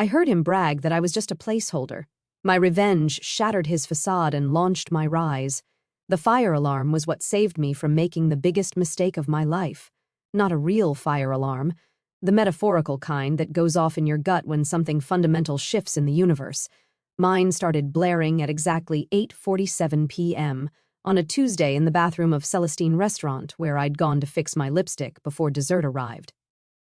I heard him brag that I was just a placeholder. My revenge shattered his facade and launched my rise. The fire alarm was what saved me from making the biggest mistake of my life. Not a real fire alarm, the metaphorical kind that goes off in your gut when something fundamental shifts in the universe. Mine started blaring at exactly 8:47 p.m. on a Tuesday in the bathroom of Celestine Restaurant, where I'd gone to fix my lipstick before dessert arrived.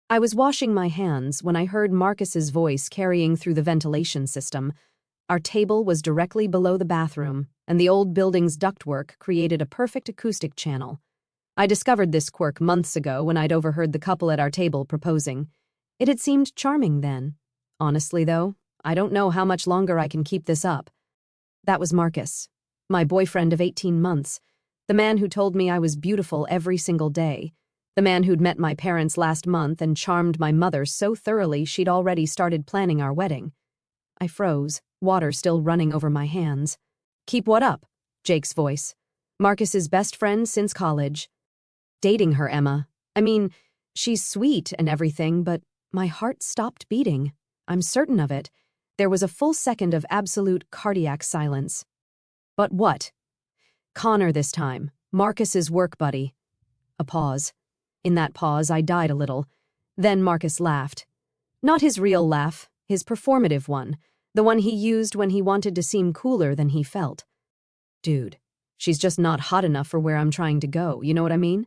I was washing my hands when I heard Marcus's voice carrying through the ventilation system. Our table was directly below the bathroom, and the old building's ductwork created a perfect acoustic channel. I discovered this quirk months ago when I'd overheard the couple at our table proposing. It had seemed charming then. Honestly, though, I don't know how much longer I can keep this up. That was Marcus, my boyfriend of 18 months, the man who told me I was beautiful every single day, the man who'd met my parents last month and charmed my mother so thoroughly she'd already started planning our wedding. I froze, water still running over my hands. "Keep what up?" Jake's voice. "Marcus's best friend since college." "Dating her, Emma. I mean, she's sweet and everything, but my heart stopped beating. I'm certain of it. There was a full second of absolute cardiac silence. "But what?" "Connor this time. Marcus's work buddy." A pause. In that pause, I died a little. Then Marcus laughed. Not his real laugh, his performative one, the one he used when he wanted to seem cooler than he felt. "Dude, she's just not hot enough for where I'm trying to go, you know what I mean?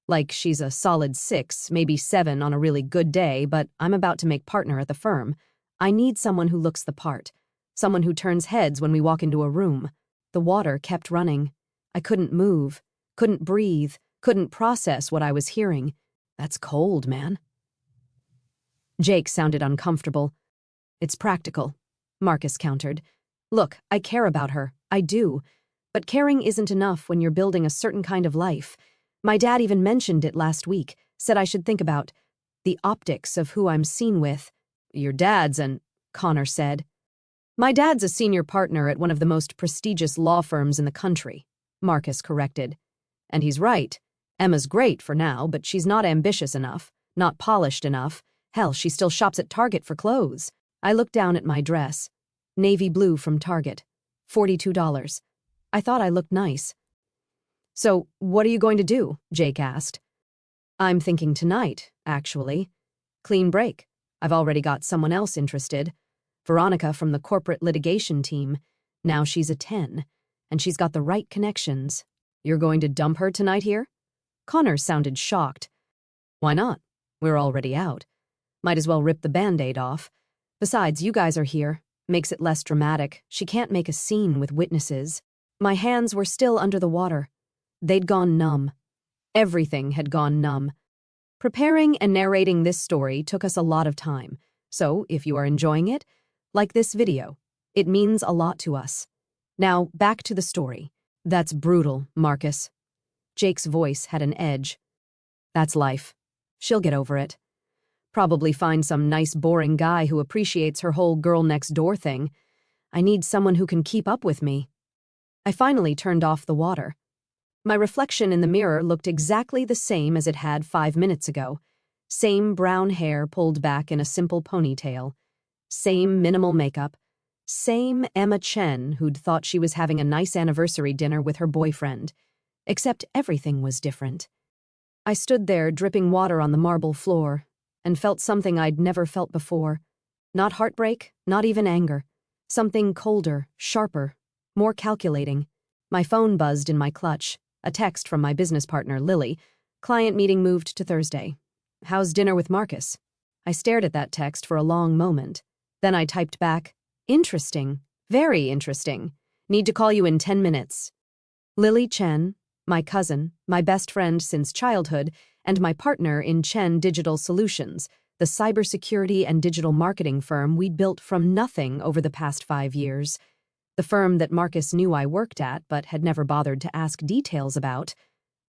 Like she's a solid 6, maybe 7 on a really good day, but I'm about to make partner at the firm. I need someone who looks the part, someone who turns heads when we walk into a room." The water kept running. I couldn't move, couldn't breathe, couldn't process what I was hearing. "That's cold, man." Jake sounded uncomfortable. "It's practical," Marcus countered. "Look, I care about her. I do. But caring isn't enough when you're building a certain kind of life. My dad even mentioned it last week, said I should think about the optics of who I'm seen with." "Your dad's Connor said. "My dad's a senior partner at one of the most prestigious law firms in the country," Marcus corrected. "And he's right. Emma's great for now, but she's not ambitious enough, not polished enough. Hell, she still shops at Target for clothes." I looked down at my dress. Navy blue from Target. $42. I thought I looked nice. "So, what are you going to do?" Jake asked. "I'm thinking tonight, actually. Clean break. I've already got someone else interested. Veronica from the corporate litigation team. Now she's a 10, and she's got the right connections." "You're going to dump her tonight here?" Connor sounded shocked. "Why not? We're already out. Might as well rip the Band-Aid off. Besides, you guys are here. Makes it less dramatic. She can't make a scene with witnesses." My hands were still under the water. They'd gone numb. Everything had gone numb. Preparing and narrating this story took us a lot of time, so if you are enjoying it, like this video. It means a lot to us. Now, back to the story. "That's brutal, Marcus." Jake's voice had an edge. "That's life. She'll get over it. Probably find some nice boring guy who appreciates her whole girl-next-door thing. I need someone who can keep up with me." I finally turned off the water. My reflection in the mirror looked exactly the same as it had 5 minutes ago. Same brown hair pulled back in a simple ponytail. Same minimal makeup. Same Emma Chen who'd thought she was having a nice anniversary dinner with her boyfriend. Except everything was different. I stood there dripping water on the marble floor and felt something I'd never felt before. Not heartbreak, not even anger. Something colder, sharper, more calculating. My phone buzzed in my clutch. A text from my business partner, Lily. "Client meeting moved to Thursday. How's dinner with Marcus?" I stared at that text for a long moment. Then I typed back, "Interesting. Very interesting. Need to call you in 10 minutes. Lily Chen, my cousin, my best friend since childhood, and my partner in Chen Digital Solutions, the cybersecurity and digital marketing firm we'd built from nothing over the past 5 years. The firm that Marcus knew I worked at but had never bothered to ask details about.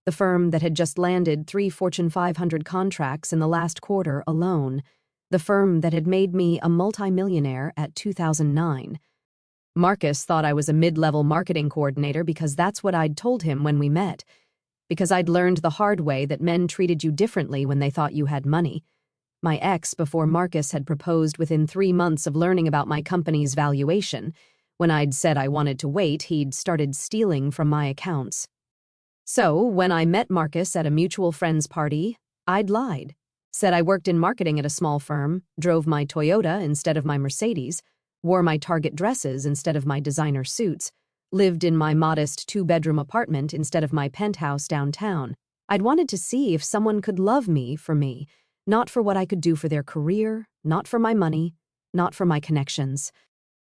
The firm that had just landed 3 Fortune 500 contracts in the last quarter alone. The firm that had made me a multimillionaire at 2009. Marcus thought I was a mid-level marketing coordinator because that's what I'd told him when we met. Because I'd learned the hard way that men treated you differently when they thought you had money. My ex before Marcus had proposed within 3 months of learning about my company's valuation. When I'd said I wanted to wait, he'd started stealing from my accounts. So, when I met Marcus at a mutual friend's party, I'd lied. Said I worked in marketing at a small firm, drove my Toyota instead of my Mercedes, wore my Target dresses instead of my designer suits, lived in my modest 2-bedroom apartment instead of my penthouse downtown. I'd wanted to see if someone could love me, not for what I could do for their career, not for my money, not for my connections.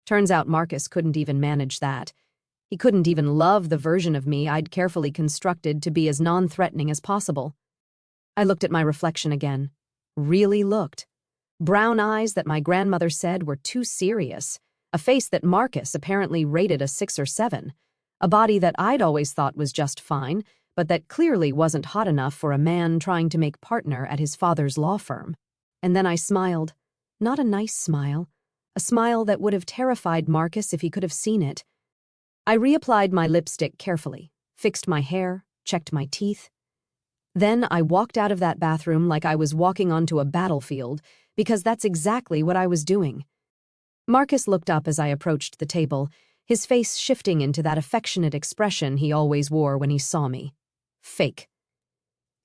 Turns out Marcus couldn't even manage that. He couldn't even love the version of me I'd carefully constructed to be as non-threatening as possible. I looked at my reflection again. Really looked. Brown eyes that my grandmother said were too serious. A face that Marcus apparently rated a 6 or 7. A body that I'd always thought was just fine, but that clearly wasn't hot enough for a man trying to make partner at his father's law firm. And then I smiled. Not a nice smile. A smile that would have terrified Marcus if he could have seen it. I reapplied my lipstick carefully, fixed my hair, checked my teeth. Then I walked out of that bathroom like I was walking onto a battlefield, because that's exactly what I was doing. Marcus looked up as I approached the table, his face shifting into that affectionate expression he always wore when he saw me. Fake.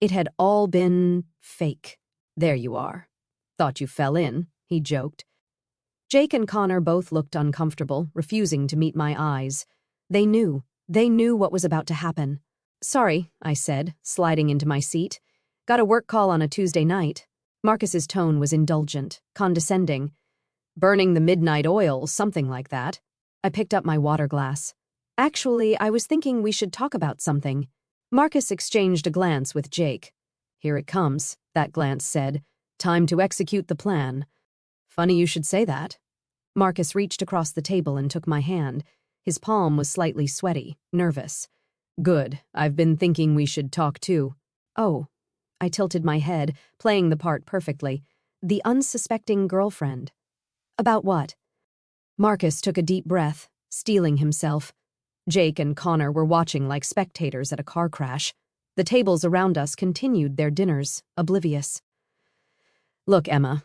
It had all been fake. There you are. Thought you fell in, he joked. Jake and Connor both looked uncomfortable, refusing to meet my eyes. They knew what was about to happen. Sorry, I said, sliding into my seat. Got a work call on a Tuesday night. Marcus's tone was indulgent, condescending. Burning the midnight oil, something like that. I picked up my water glass. Actually, I was thinking we should talk about something. Marcus exchanged a glance with Jake. Here it comes, that glance said. Time to execute the plan. Funny you should say that. Marcus reached across the table and took my hand. His palm was slightly sweaty, nervous. Good, I've been thinking we should talk too. Oh. I tilted my head, playing the part perfectly. The unsuspecting girlfriend. About what? Marcus took a deep breath, steeling himself. Jake and Connor were watching like spectators at a car crash. The tables around us continued their dinners, oblivious. Look, Emma,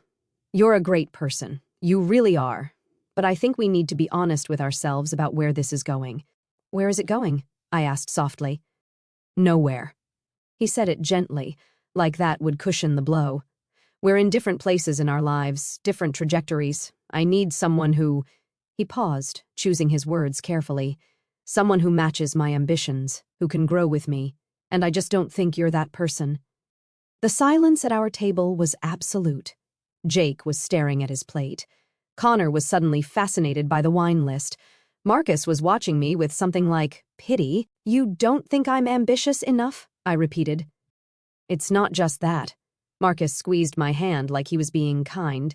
you're a great person. You really are. But I think we need to be honest with ourselves about where this is going. Where is it going? I asked softly. Nowhere. He said it gently, like that would cushion the blow. We're in different places in our lives, different trajectories. I need someone who... He paused, choosing his words carefully. Someone who matches my ambitions, who can grow with me. And I just don't think you're that person. The silence at our table was absolute. Jake was staring at his plate. Connor was suddenly fascinated by the wine list. Marcus was watching me with something like, pity. You don't think I'm ambitious enough? I repeated. It's not just that. Marcus squeezed my hand like he was being kind.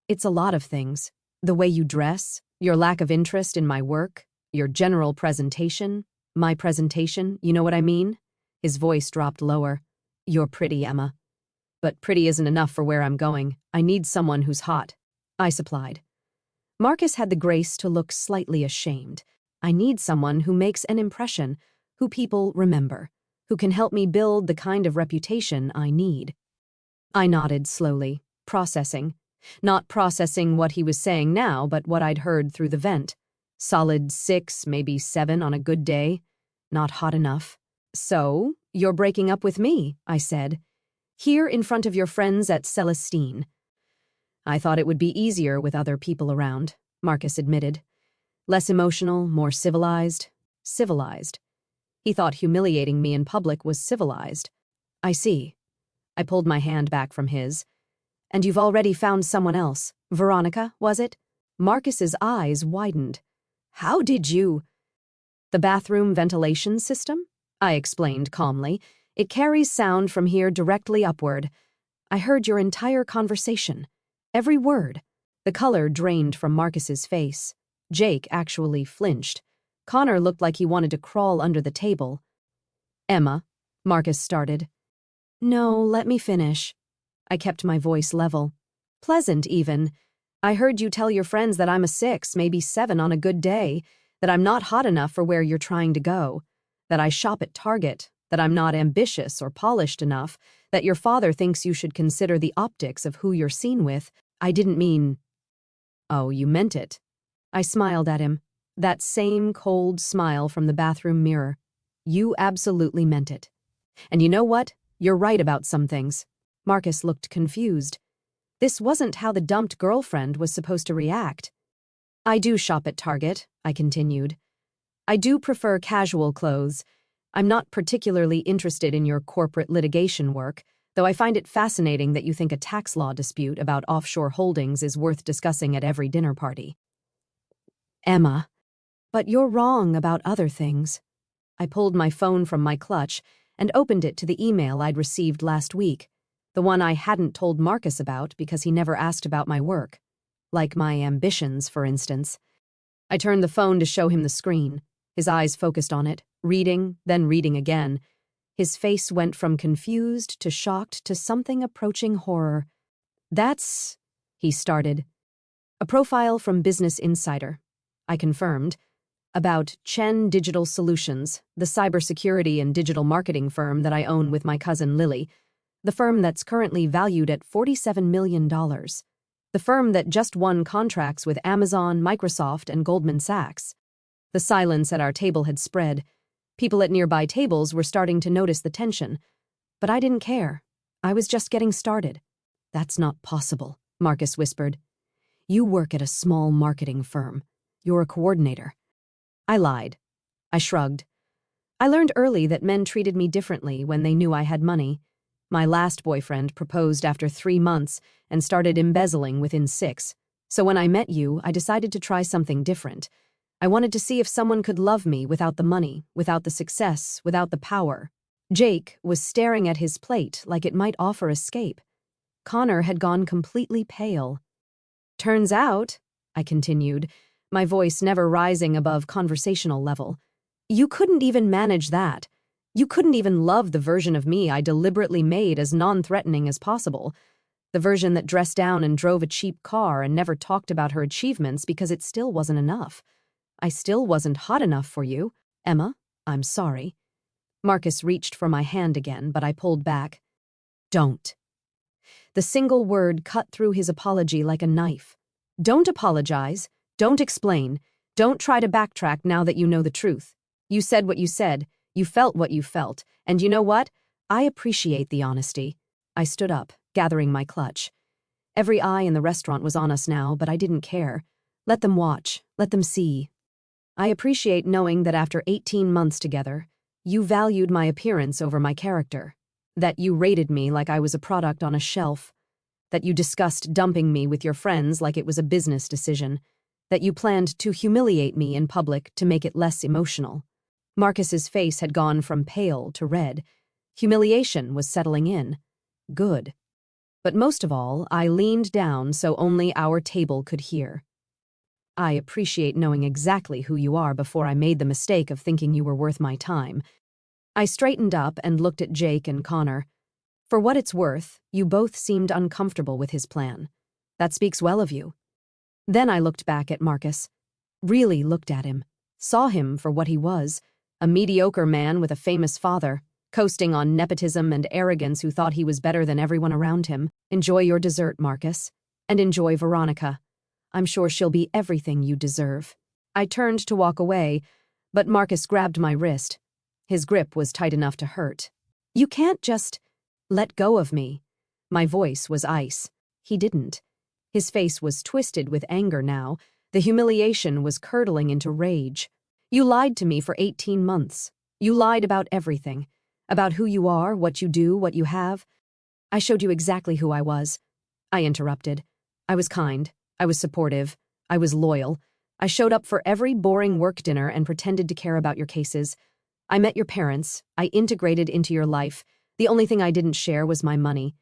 It's a lot of things. The way you dress, your lack of interest in my work, your general presentation, my presentation, you know what I mean? His voice dropped lower. You're pretty, Emma. But pretty isn't enough for where I'm going. I need someone who's hot. I supplied. Marcus had the grace to look slightly ashamed. I need someone who makes an impression, who people remember, who can help me build the kind of reputation I need. I nodded slowly, processing. Not processing what he was saying now, but what I'd heard through the vent. Solid 6, maybe 7 on a good day. Not hot enough. So, you're breaking up with me, I said. Here in front of your friends at Celestine. I thought it would be easier with other people around, Marcus admitted. Less emotional, more civilized. Civilized. He thought humiliating me in public was civilized. I see. I pulled my hand back from his. And you've already found someone else. Veronica, was it? Marcus's eyes widened. How did you? The bathroom ventilation system? I explained calmly. It carries sound from here directly upward. I heard your entire conversation. Every word. The color drained from Marcus's face. Jake actually flinched. Connor looked like he wanted to crawl under the table. Emma, Marcus started. No, let me finish. I kept my voice level. Pleasant, even. I heard you tell your friends that I'm a 6, maybe 7 on a good day, that I'm not hot enough for where you're trying to go, that I shop at Target, that I'm not ambitious or polished enough, That your father thinks you should consider the optics of who you're seen with. I didn't mean—" "Oh, you meant it." I smiled at him. That same cold smile from the bathroom mirror. "You absolutely meant it. And you know what? You're right about some things." Marcus looked confused. This wasn't how the dumped girlfriend was supposed to react. "I do shop at Target," I continued. "I do prefer casual clothes. I'm not particularly interested in your corporate litigation work, though I find it fascinating that you think a tax law dispute about offshore holdings is worth discussing at every dinner party." "Emma, but you're wrong about other things." I pulled my phone from my clutch and opened it to the email I'd received last week, the one I hadn't told Marcus about because he never asked about my work. Like my ambitions, for instance. I turned the phone to show him the screen. His eyes focused on it, reading, then reading again. His face went from confused to shocked to something approaching horror. "That's—" he started. "A profile from Business Insider," I confirmed, "about Chen Digital Solutions, the cybersecurity and digital marketing firm that I own with my cousin Lily, the firm that's currently valued at $47 million. The firm that just won contracts with Amazon, Microsoft, and Goldman Sachs." The silence at our table had spread. People at nearby tables were starting to notice the tension. But I didn't care. I was just getting started. "That's not possible," Marcus whispered. "You work at a small marketing firm. You're a coordinator." I lied. I shrugged. I learned early that men treated me differently when they knew I had money. My last boyfriend proposed after 3 months and started embezzling within 6. So when I met you, I decided to try something different. I wanted to see if someone could love me without the money, without the success, without the power. Jake was staring at his plate like it might offer escape. Connor had gone completely pale. "Turns out," I continued, my voice never rising above conversational level, "you couldn't even manage that. You couldn't even love the version of me I deliberately made as non-threatening as possible. The version that dressed down and drove a cheap car and never talked about her achievements because it still wasn't enough. I still wasn't hot enough for you. Emma, I'm sorry." Marcus reached for my hand again, but I pulled back. "Don't." The single word cut through his apology like a knife. "Don't apologize. Don't explain. Don't try to backtrack now that you know the truth. You said what you said. You felt what you felt. And you know what? I appreciate the honesty." I stood up, gathering my clutch. Every eye in the restaurant was on us now, but I didn't care. Let them watch. Let them see. "I appreciate knowing that after 18 months together, you valued my appearance over my character. That you rated me like I was a product on a shelf. That you discussed dumping me with your friends like it was a business decision. That you planned to humiliate me in public to make it less emotional." Marcus's face had gone from pale to red. Humiliation was settling in. Good. But most of all, I leaned down so only our table could hear. "I appreciate knowing exactly who you are before I made the mistake of thinking you were worth my time." I straightened up and looked at Jake and Connor. For what it's worth, you both seemed uncomfortable with his plan. That speaks well of you. Then I looked back at Marcus. Really looked at him. Saw him for what he was. A mediocre man with a famous father, coasting on nepotism and arrogance who thought he was better than everyone around him. "Enjoy your dessert, Marcus. And enjoy Veronica. I'm sure she'll be everything you deserve." I turned to walk away, but Marcus grabbed my wrist. His grip was tight enough to hurt. "You can't just let go of me." My voice was ice. He didn't. His face was twisted with anger now. The humiliation was curdling into rage. "You lied to me for 18 months. You lied about everything. About who you are, what you do, what you have." "I showed you exactly who I was." I interrupted. "I was kind. I was supportive. I was loyal. I showed up for every boring work dinner and pretended to care about your cases. I met your parents. I integrated into your life. The only thing I didn't share was my money.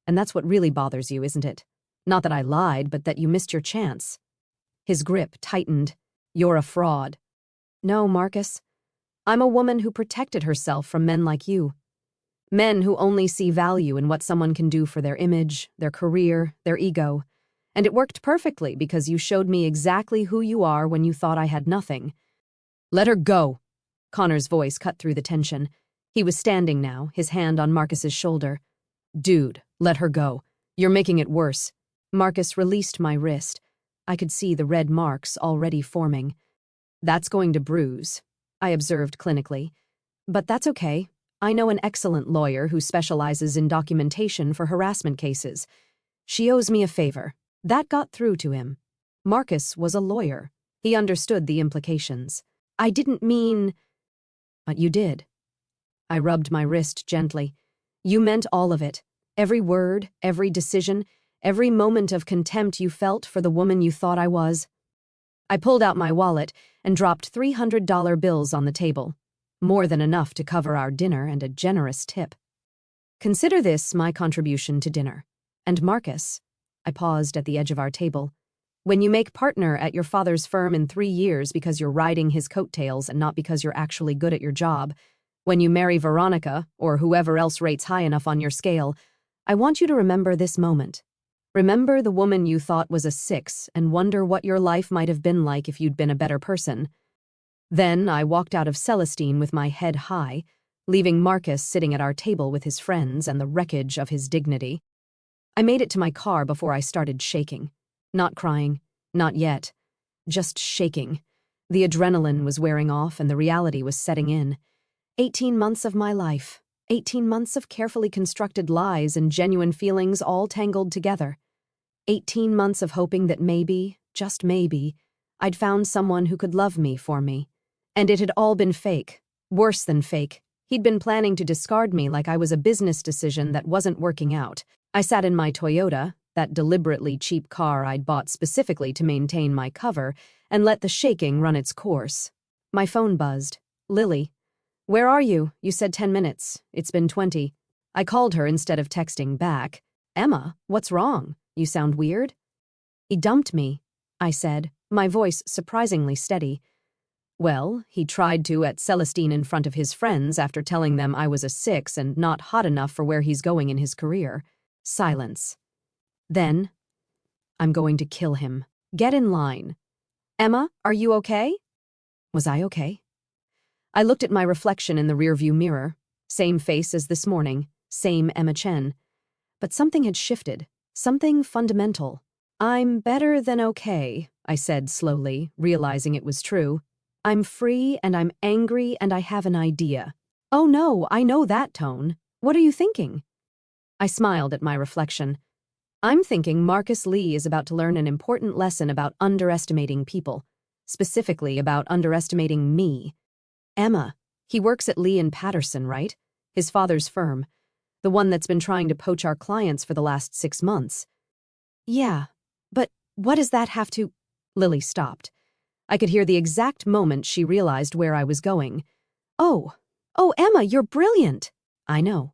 And that's what really bothers you, isn't it? Not that I lied, but that you missed your chance." His grip tightened. "You're a fraud." "No, Marcus. I'm a woman who protected herself from men like you. Men who only see value in what someone can do for their image, their career, their ego. And it worked perfectly because you showed me exactly who you are when you thought I had nothing." "Let her go." Connor's voice cut through the tension. He was standing now, his hand on Marcus's shoulder. Dude, let her go. You're making it worse. Marcus released my wrist. I could see the red marks already forming. That's going to bruise, I observed clinically. But that's okay. I know an excellent lawyer who specializes in documentation for harassment cases. She owes me a favor. That got through to him. Marcus was a lawyer. He understood the implications. I didn't mean... But you did. I rubbed my wrist gently. You meant all of it. Every word, every decision, every moment of contempt you felt for the woman you thought I was. I pulled out my wallet and dropped $300 bills on the table. More than enough to cover our dinner and a generous tip. Consider this my contribution to dinner. And Marcus, I paused at the edge of our table, when you make partner at your father's firm in 3 years because you're riding his coattails and not because you're actually good at your job, when you marry Veronica, or whoever else rates high enough on your scale, I want you to remember this moment. Remember the woman you thought was a 6 and wonder what your life might have been like if you'd been a better person. Then I walked out of Celestine with my head high, leaving Marcus sitting at our table with his friends and the wreckage of his dignity. I made it to my car before I started shaking. Not crying, not yet. Just shaking. The adrenaline was wearing off and the reality was setting in. 18 months of my life. 18 months of carefully constructed lies and genuine feelings all tangled together. 18 months of hoping that maybe, just maybe, I'd found someone who could love me for me. And it had all been fake. Worse than fake. He'd been planning to discard me like I was a business decision that wasn't working out. I sat in my Toyota, that deliberately cheap car I'd bought specifically to maintain my cover, and let the shaking run its course. My phone buzzed. Lily. Where are you? You said 10 minutes. It's been 20. I called her instead of texting back. Emma, what's wrong? You sound weird. He dumped me, I said, my voice surprisingly steady. Well, he tried to at Celestine in front of his friends after telling them I was a 6 and not hot enough for where he's going in his career. Silence. Then, I'm going to kill him. Get in line. Emma, are you okay? Was I okay? I looked at my reflection in the rearview mirror. Same face as this morning, same Emma Chen. But something had shifted, something fundamental. I'm better than okay, I said slowly, realizing it was true. I'm free and I'm angry and I have an idea. Oh no, I know that tone. What are you thinking? I smiled at my reflection. I'm thinking Marcus Lee is about to learn an important lesson about underestimating people, specifically about underestimating me. Emma, he works at Lee & Patterson, right? His father's firm. The one that's been trying to poach our clients for the last 6 months. Yeah, but what does that have to... Lily stopped. I could hear the exact moment she realized where I was going. Oh, Emma, you're brilliant. I know.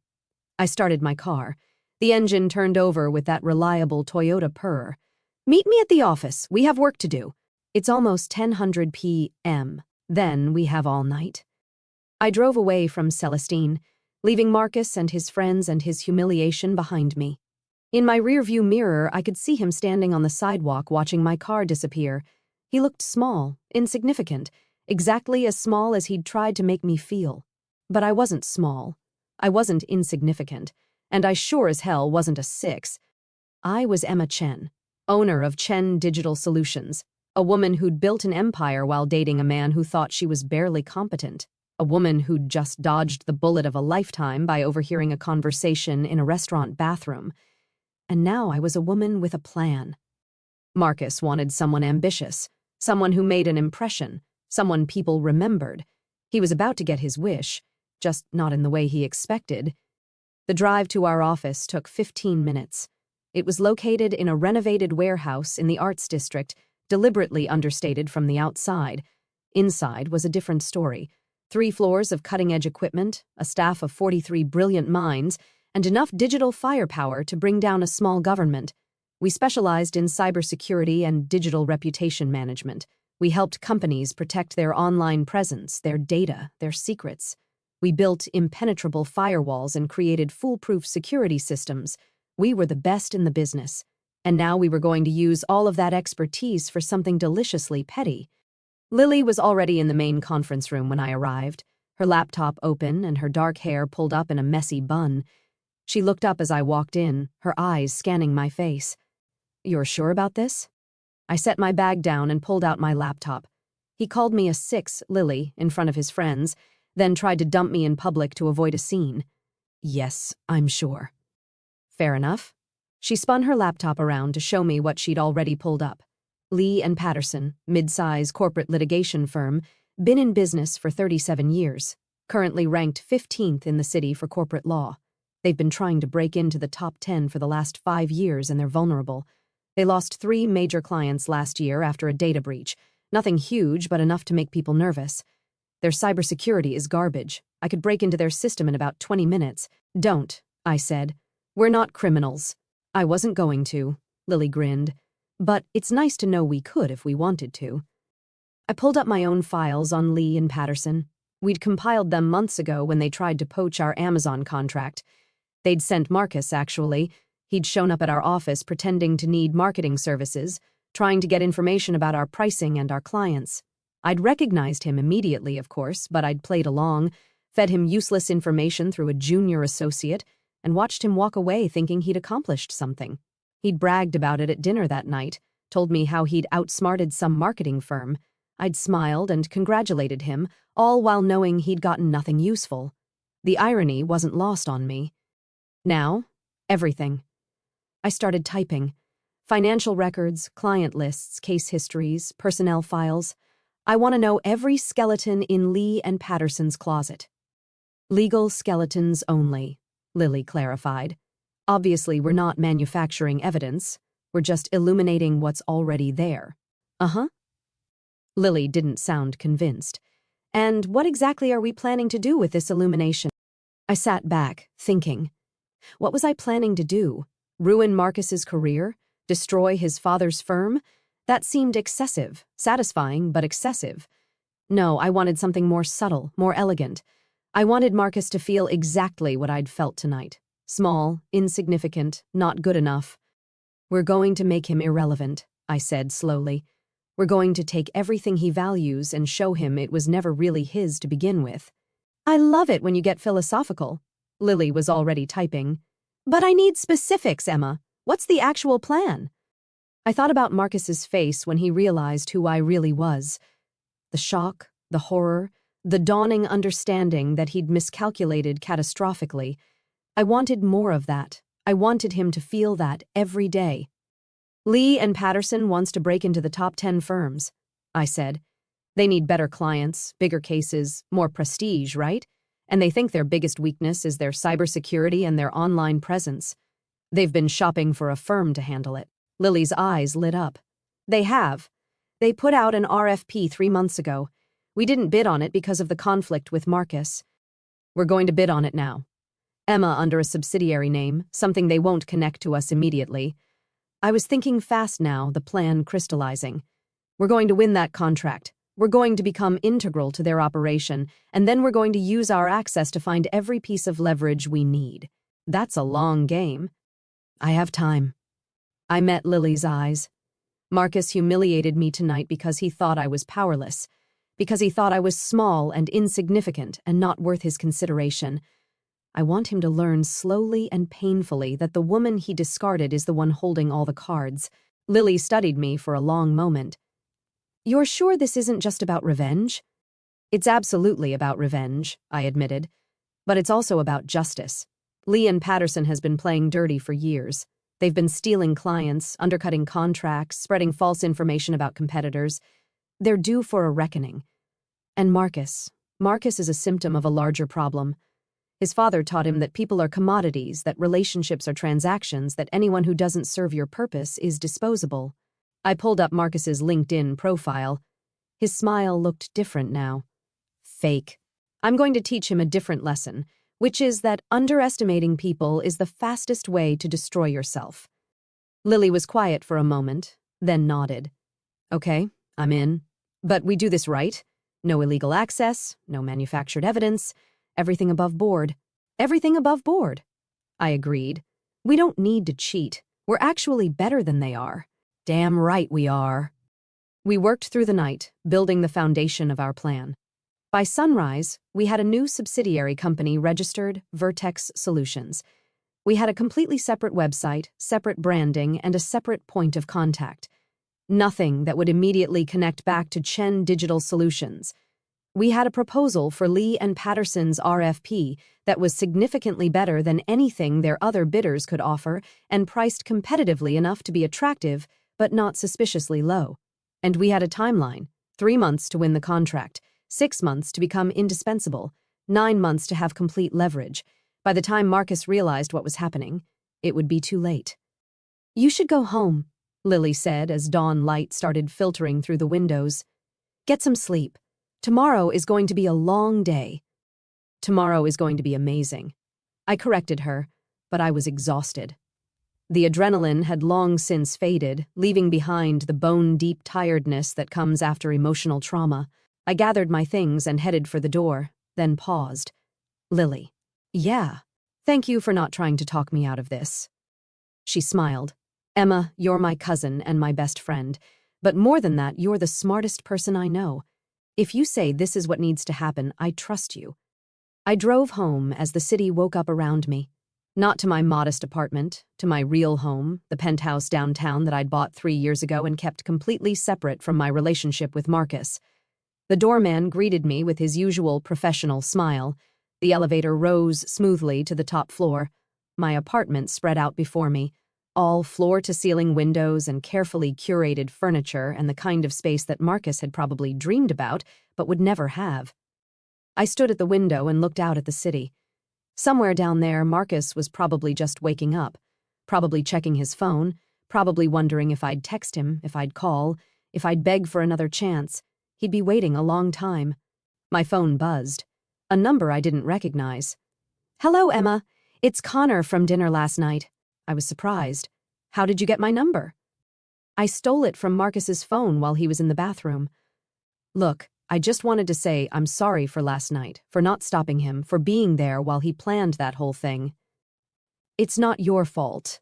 I started my car. The engine turned over with that reliable Toyota purr. Meet me at the office. We have work to do. It's almost 10:00 p.m. Then we have all night. I drove away from Celestine, leaving Marcus and his friends and his humiliation behind me. In my rearview mirror, I could see him standing on the sidewalk watching my car disappear. He looked small, insignificant, exactly as small as he'd tried to make me feel. But I wasn't small. I wasn't insignificant. And I sure as hell wasn't a 6. I was Emma Chen, owner of Chen Digital Solutions, a woman who'd built an empire while dating a man who thought she was barely competent, a woman who'd just dodged the bullet of a lifetime by overhearing a conversation in a restaurant bathroom. And now I was a woman with a plan. Marcus wanted someone ambitious, someone who made an impression, someone people remembered. He was about to get his wish, just not in the way he expected. The drive to our office took 15 minutes. It was located in a renovated warehouse in the Arts District, deliberately understated from the outside. Inside was a different story. 3 floors of cutting-edge equipment, a staff of 43 brilliant minds, and enough digital firepower to bring down a small government. We specialized in cybersecurity and digital reputation management. We helped companies protect their online presence, their data, their secrets. We built impenetrable firewalls and created foolproof security systems. We were the best in the business. And now we were going to use all of that expertise for something deliciously petty. Lily was already in the main conference room when I arrived, her laptop open and her dark hair pulled up in a messy bun. She looked up as I walked in, her eyes scanning my face. "You're sure about this?" I set my bag down and pulled out my laptop. He called me a 6, Lily, in front of his friends, then tried to dump me in public to avoid a scene. "Yes, I'm sure." "Fair enough." She spun her laptop around to show me what she'd already pulled up. Lee and Patterson, mid-size corporate litigation firm, been in business for 37 years, currently ranked 15th in the city for corporate law. They've been trying to break into the top 10 for the last 5 years and they're vulnerable. They lost 3 major clients last year after a data breach. Nothing huge, but enough to make people nervous. Their cybersecurity is garbage. I could break into their system in about 20 minutes. "Don't," I said. "We're not criminals." "I wasn't going to," Lily grinned. "But it's nice to know we could if we wanted to." I pulled up my own files on Lee and Patterson. We'd compiled them months ago when they tried to poach our Amazon contract. They'd sent Marcus, actually. He'd shown up at our office pretending to need marketing services, trying to get information about our pricing and our clients. I'd recognized him immediately, of course, but I'd played along, fed him useless information through a junior associate, and watched him walk away thinking he'd accomplished something. He'd bragged about it at dinner that night, told me how he'd outsmarted some marketing firm. I'd smiled and congratulated him, all while knowing he'd gotten nothing useful. The irony wasn't lost on me. Now, everything. I started typing. Financial records, client lists, case histories, personnel files. I want to know every skeleton in Lee and Patterson's closet. "Legal skeletons only," Lily clarified. "Obviously, we're not manufacturing evidence. We're just illuminating what's already there." "Uh-huh." Lily didn't sound convinced. "And what exactly are we planning to do with this illumination?" I sat back, thinking. What was I planning to do? Ruin Marcus's career? Destroy his father's firm? That seemed excessive, satisfying, but excessive. No, I wanted something more subtle, more elegant. I wanted Marcus to feel exactly what I'd felt tonight. Small, insignificant, not good enough. "We're going to make him irrelevant," I said slowly. "We're going to take everything he values and show him it was never really his to begin with." "I love it when you get philosophical." Lily was already typing. "But I need specifics, Emma. What's the actual plan?" I thought about Marcus's face when he realized who I really was. The shock, the horror, the dawning understanding that he'd miscalculated catastrophically. I wanted more of that. I wanted him to feel that every day. "Lee and Patterson wants to break into the top 10 firms," I said. "They need better clients, bigger cases, more prestige, right? And they think their biggest weakness is their cybersecurity and their online presence. They've been shopping for a firm to handle it." Lily's eyes lit up. "They have. They put out an RFP 3 months ago. We didn't bid on it because of the conflict with Marcus. We're going to bid on it now. Emma under a subsidiary name, something they won't connect to us immediately." I was thinking fast now, the plan crystallizing. "We're going to win that contract. We're going to become integral to their operation, and then we're going to use our access to find every piece of leverage we need. That's a long game." "I have time." I met Lily's eyes. Marcus humiliated me tonight because he thought I was powerless, because he thought I was small and insignificant and not worth his consideration. I want him to learn slowly and painfully that the woman he discarded is the one holding all the cards. Lily studied me for a long moment. "You're sure this isn't just about revenge?" "It's absolutely about revenge," I admitted. "But it's also about justice. Lee and Patterson has been playing dirty for years. They've been stealing clients, undercutting contracts, spreading false information about competitors. They're due for a reckoning. And Marcus is a symptom of a larger problem. His father taught him that people are commodities, that relationships are transactions, that anyone who doesn't serve your purpose is disposable." I pulled up Marcus's LinkedIn profile. His smile looked different now. Fake. "I'm going to teach him a different lesson, which is that underestimating people is the fastest way to destroy yourself." Lily was quiet for a moment, then nodded. "Okay, I'm in. But we do this right? No illegal access, no manufactured evidence, everything above board." "Everything above board," I agreed. "We don't need to cheat. We're actually better than they are." "Damn right we are." We worked through the night, building the foundation of our plan. By sunrise, we had a new subsidiary company registered, Vertex Solutions. We had a completely separate website, separate branding, and a separate point of contact. Nothing that would immediately connect back to Chen Digital Solutions. We had a proposal for Lee and Patterson's RFP that was significantly better than anything their other bidders could offer and priced competitively enough to be attractive, but not suspiciously low. And we had a timeline: 3 months to win the contract, 6 months to become indispensable, 9 months to have complete leverage. By the time Marcus realized what was happening, it would be too late. "You should go home," Lily said as dawn light started filtering through the windows. "Get some sleep. Tomorrow is going to be a long day." "Tomorrow is going to be amazing." I corrected her, but I was exhausted. The adrenaline had long since faded, leaving behind the bone-deep tiredness that comes after emotional trauma. I gathered my things and headed for the door, then paused. "Lily." "Yeah. Thank you for not trying to talk me out of this." She smiled. "Emma, you're my cousin and my best friend. But more than that, you're the smartest person I know. If you say this is what needs to happen, I trust you." I drove home as the city woke up around me. Not to my modest apartment, to my real home, the penthouse downtown that I'd bought 3 years ago and kept completely separate from my relationship with Marcus. The doorman greeted me with his usual professional smile. The elevator rose smoothly to the top floor. My apartment spread out before me, all floor-to-ceiling windows and carefully curated furniture, and the kind of space that Marcus had probably dreamed about but would never have. I stood at the window and looked out at the city. Somewhere down there, Marcus was probably just waking up, probably checking his phone, probably wondering if I'd text him, if I'd call, if I'd beg for another chance. He'd be waiting a long time. My phone buzzed. A number I didn't recognize. "Hello, Emma. It's Connor from dinner last night." I was surprised. "How did you get my number?" "I stole it from Marcus's phone while he was in the bathroom." "Look, I just wanted to say I'm sorry for last night, for not stopping him, for being there while he planned that whole thing." "It's not your fault."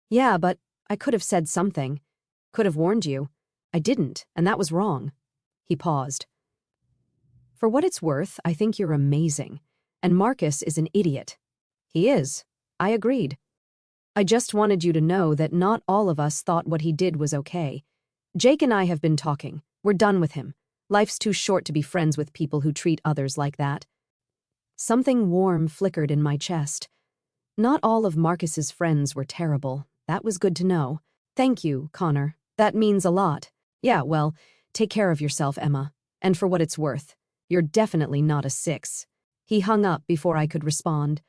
"Yeah, but I could have said something. Could have warned you. I didn't, and that was wrong." He paused. "For what it's worth, I think you're amazing. And Marcus is an idiot." "He is." I agreed. "I just wanted you to know that not all of us thought what he did was okay. Jake and I have been talking. We're done with him. Life's too short to be friends with people who treat others like that." Something warm flickered in my chest. Not all of Marcus's friends were terrible. That was good to know. "Thank you, Connor. That means a lot." "Yeah, well, take care of yourself, Emma. And for what it's worth, you're definitely not a 6. He hung up before I could respond.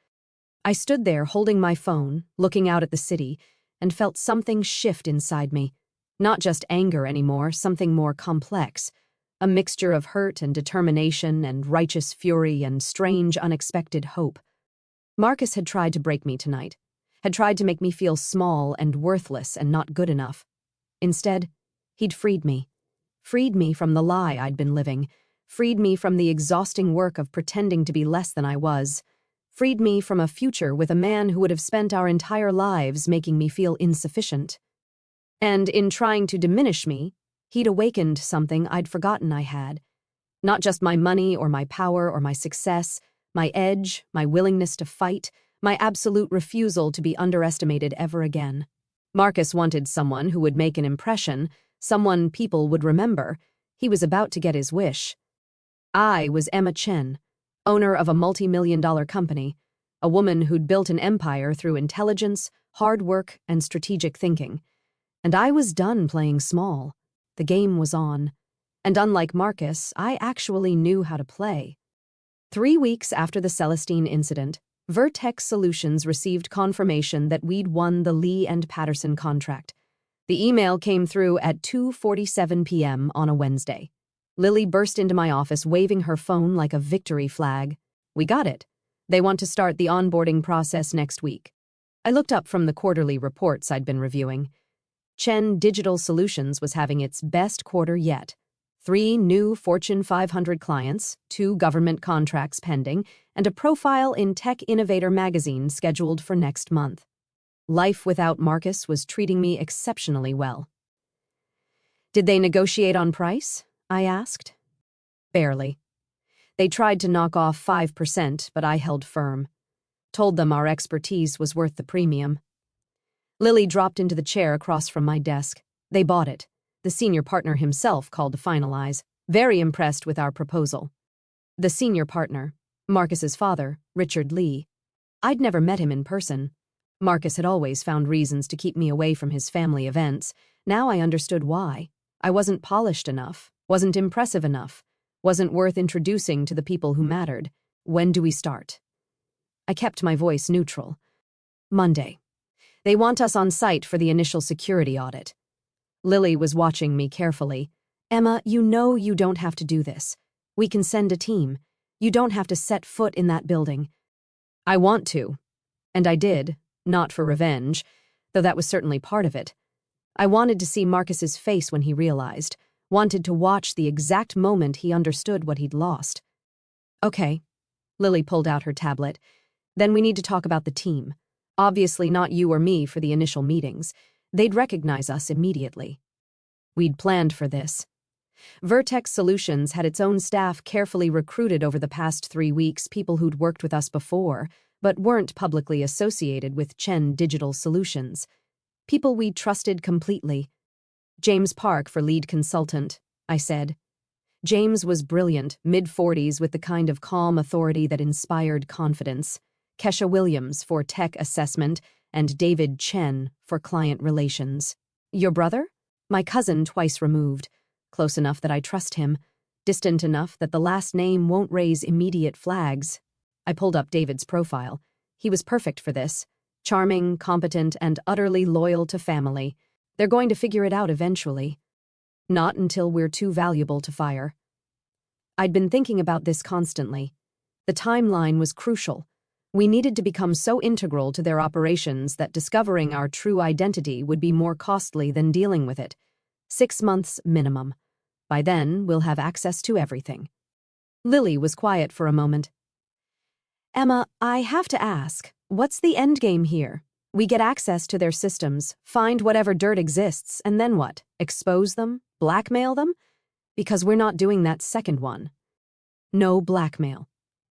I stood there holding my phone, looking out at the city, and felt something shift inside me. Not just anger anymore, something more complex. A mixture of hurt and determination and righteous fury and strange, unexpected hope. Marcus had tried to break me tonight, had tried to make me feel small and worthless and not good enough. Instead, he'd freed me from the lie I'd been living, freed me from the exhausting work of pretending to be less than I was, freed me from a future with a man who would have spent our entire lives making me feel insufficient. And in trying to diminish me, he'd awakened something I'd forgotten I had. Not just my money or my power or my success, my edge, my willingness to fight, my absolute refusal to be underestimated ever again. Marcus wanted someone who would make an impression, someone people would remember. He was about to get his wish. I was Emma Chen, owner of a multi-million-dollar company, a woman who'd built an empire through intelligence, hard work, and strategic thinking. And I was done playing small. The game was on. And unlike Marcus, I actually knew how to play. 3 weeks after the Celestine incident, Vertex Solutions received confirmation that we'd won the Lee and Patterson contract. The email came through at 2:47 p.m. on a Wednesday. Lily burst into my office waving her phone like a victory flag. "We got it. They want to start the onboarding process next week." I looked up from the quarterly reports I'd been reviewing. Chen Digital Solutions was having its best quarter yet. 3 new Fortune 500 clients, 2 government contracts pending, and a profile in Tech Innovator magazine scheduled for next month. Life without Marcus was treating me exceptionally well. "Did they negotiate on price?" I asked. "Barely. They tried to knock off 5%, but I held firm. Told them our expertise was worth the premium. Lily dropped into the chair across from my desk. They bought it. The senior partner himself called to finalize, very impressed with our proposal. The senior partner, Marcus's father, Richard Lee. I'd never met him in person. Marcus had always found reasons to keep me away from his family events. Now I understood why. I wasn't polished enough, wasn't impressive enough, wasn't worth introducing to the people who mattered. When do we start? I kept my voice neutral. Monday. They want us on site for the initial security audit. Lily was watching me carefully. Emma, you know you don't have to do this. We can send a team. You don't have to set foot in that building. I want to. And I did, not for revenge, though that was certainly part of it. I wanted to see Marcus's face when he realized, wanted to watch the exact moment he understood what he'd lost. Okay. Lily pulled out her tablet. Then we need to talk about the team. Obviously not you or me for the initial meetings. They'd recognize us immediately. We'd planned for this. Vertex Solutions had its own staff carefully recruited over the past 3 weeks, people who'd worked with us before, but weren't publicly associated with Chen Digital Solutions. People we trusted completely. James Park for lead consultant, I said. James was brilliant, mid-40s with the kind of calm authority that inspired confidence. Kesha Williams for tech assessment, and David Chen for client relations. Your brother? My cousin twice removed. Close enough that I trust him. Distant enough that the last name won't raise immediate flags. I pulled up David's profile. He was perfect for this. Charming, competent, and utterly loyal to family. They're going to figure it out eventually. Not until we're too valuable to fire. I'd been thinking about this constantly. The timeline was crucial. We needed to become so integral to their operations that discovering our true identity would be more costly than dealing with it. 6 months minimum. By then, we'll have access to everything. Lily was quiet for a moment. Emma, I have to ask, what's the endgame here? We get access to their systems, find whatever dirt exists, and then what? Expose them? Blackmail them? Because we're not doing that second one. No blackmail.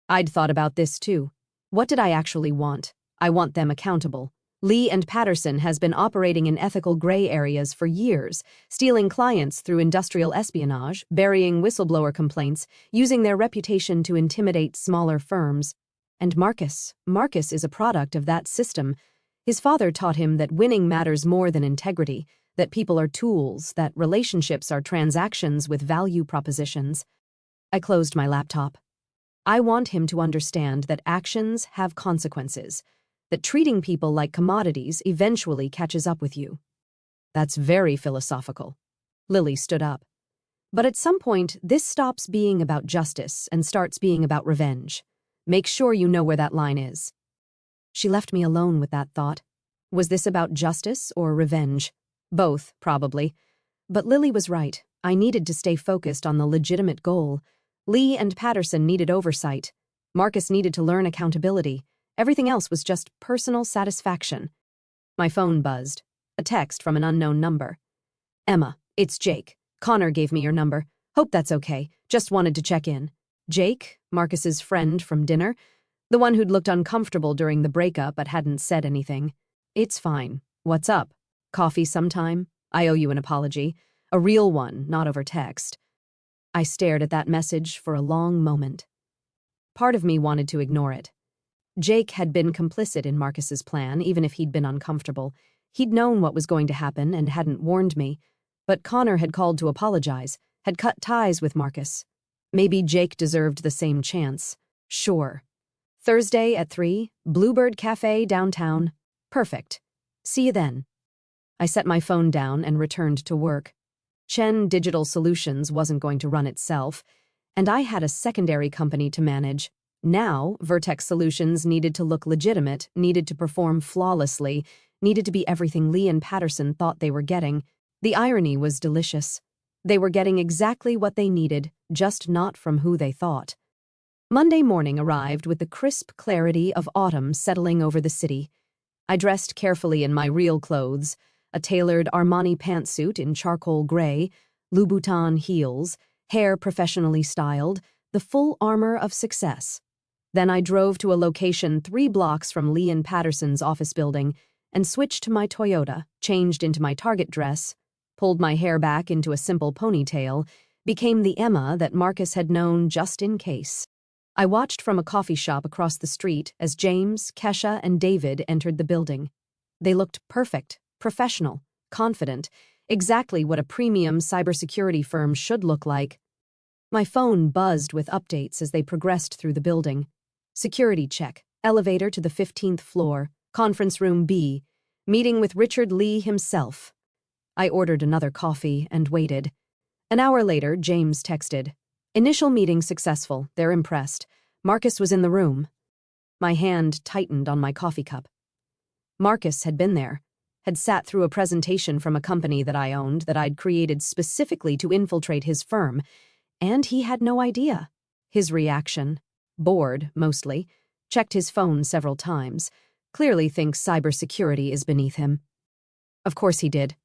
I'd thought about this too. What did I actually want? I want them accountable. Lee and Patterson has been operating in ethical gray areas for years, stealing clients through industrial espionage, burying whistleblower complaints, using their reputation to intimidate smaller firms. And Marcus is a product of that system. His father taught him that winning matters more than integrity, that people are tools, that relationships are transactions with value propositions. I closed my laptop. I want him to understand that actions have consequences, that treating people like commodities eventually catches up with you. That's very philosophical. Lily stood up. But at some point, this stops being about justice and starts being about revenge. Make sure you know where that line is. She left me alone with that thought. Was this about justice or revenge? Both, probably. But Lily was right. I needed to stay focused on the legitimate goal. Lee and Patterson needed oversight. Marcus needed to learn accountability. Everything else was just personal satisfaction. My phone buzzed. A text from an unknown number. Emma, it's Jake. Connor gave me your number. Hope that's okay. Just wanted to check in. Jake, Marcus's friend from dinner, the one who'd looked uncomfortable during the breakup but hadn't said anything. It's fine. What's up? Coffee sometime? I owe you an apology. A real one, not over text. I stared at that message for a long moment. Part of me wanted to ignore it. Jake had been complicit in Marcus's plan, even if he'd been uncomfortable. He'd known what was going to happen and hadn't warned me. But Connor had called to apologize, had cut ties with Marcus. Maybe Jake deserved the same chance. Sure. Thursday at 3, Bluebird Cafe downtown. Perfect. See you then. I set my phone down and returned to work. Chen Digital Solutions wasn't going to run itself, and I had a secondary company to manage. Now, Vertex Solutions needed to look legitimate, needed to perform flawlessly, needed to be everything Lee and Patterson thought they were getting. The irony was delicious. They were getting exactly what they needed, just not from who they thought. Monday morning arrived with the crisp clarity of autumn settling over the city. I dressed carefully in my real clothes, a tailored Armani pantsuit in charcoal gray, Louboutin heels, hair professionally styled, the full armor of success. Then I drove to a location 3 blocks from Lee and Patterson's office building and switched to my Toyota, changed into my Target dress, pulled my hair back into a simple ponytail, became the Emma that Marcus had known just in case. I watched from a coffee shop across the street as James, Kesha, and David entered the building. They looked perfect, professional, confident, exactly what a premium cybersecurity firm should look like. My phone buzzed with updates as they progressed through the building. Security check, elevator to the 15th floor, conference room B, meeting with Richard Lee himself. I ordered another coffee and waited. An hour later, James texted, "Initial meeting successful, they're impressed. Marcus was in the room." My hand tightened on my coffee cup. Marcus had been there, had sat through a presentation from a company that I owned that I'd created specifically to infiltrate his firm, and he had no idea. His reaction, bored mostly, checked his phone several times, clearly thinks cybersecurity is beneath him. Of course he did.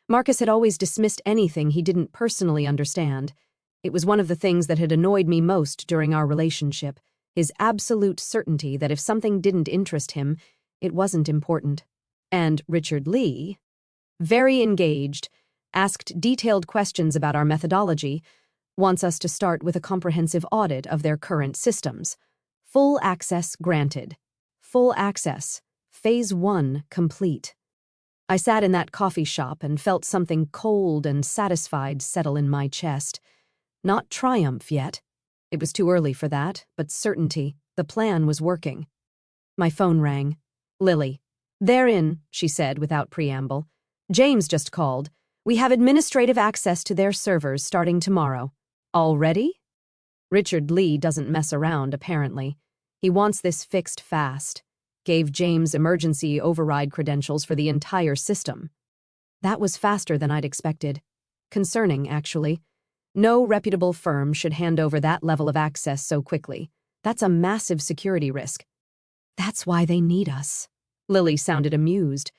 Marcus had always dismissed anything he didn't personally understand. It was one of the things that had annoyed me most during our relationship, his absolute certainty that if something didn't interest him, it wasn't important. And Richard Lee, very engaged, asked detailed questions about our methodology, wants us to start with a comprehensive audit of their current systems. Full access granted. Full access. Phase 1 complete. I sat in that coffee shop and felt something cold and satisfied settle in my chest. Not triumph yet. It was too early for that, but certainty. The plan was working. My phone rang. Lily. "They're in," she said without preamble. "James just called. We have administrative access to their servers starting tomorrow." "Already?" Richard Lee doesn't mess around, apparently. He wants this fixed fast. Gave James emergency override credentials for the entire system. That was faster than I'd expected. Concerning, actually. No reputable firm should hand over that level of access so quickly. That's a massive security risk. "That's why they need us." Lily sounded amused.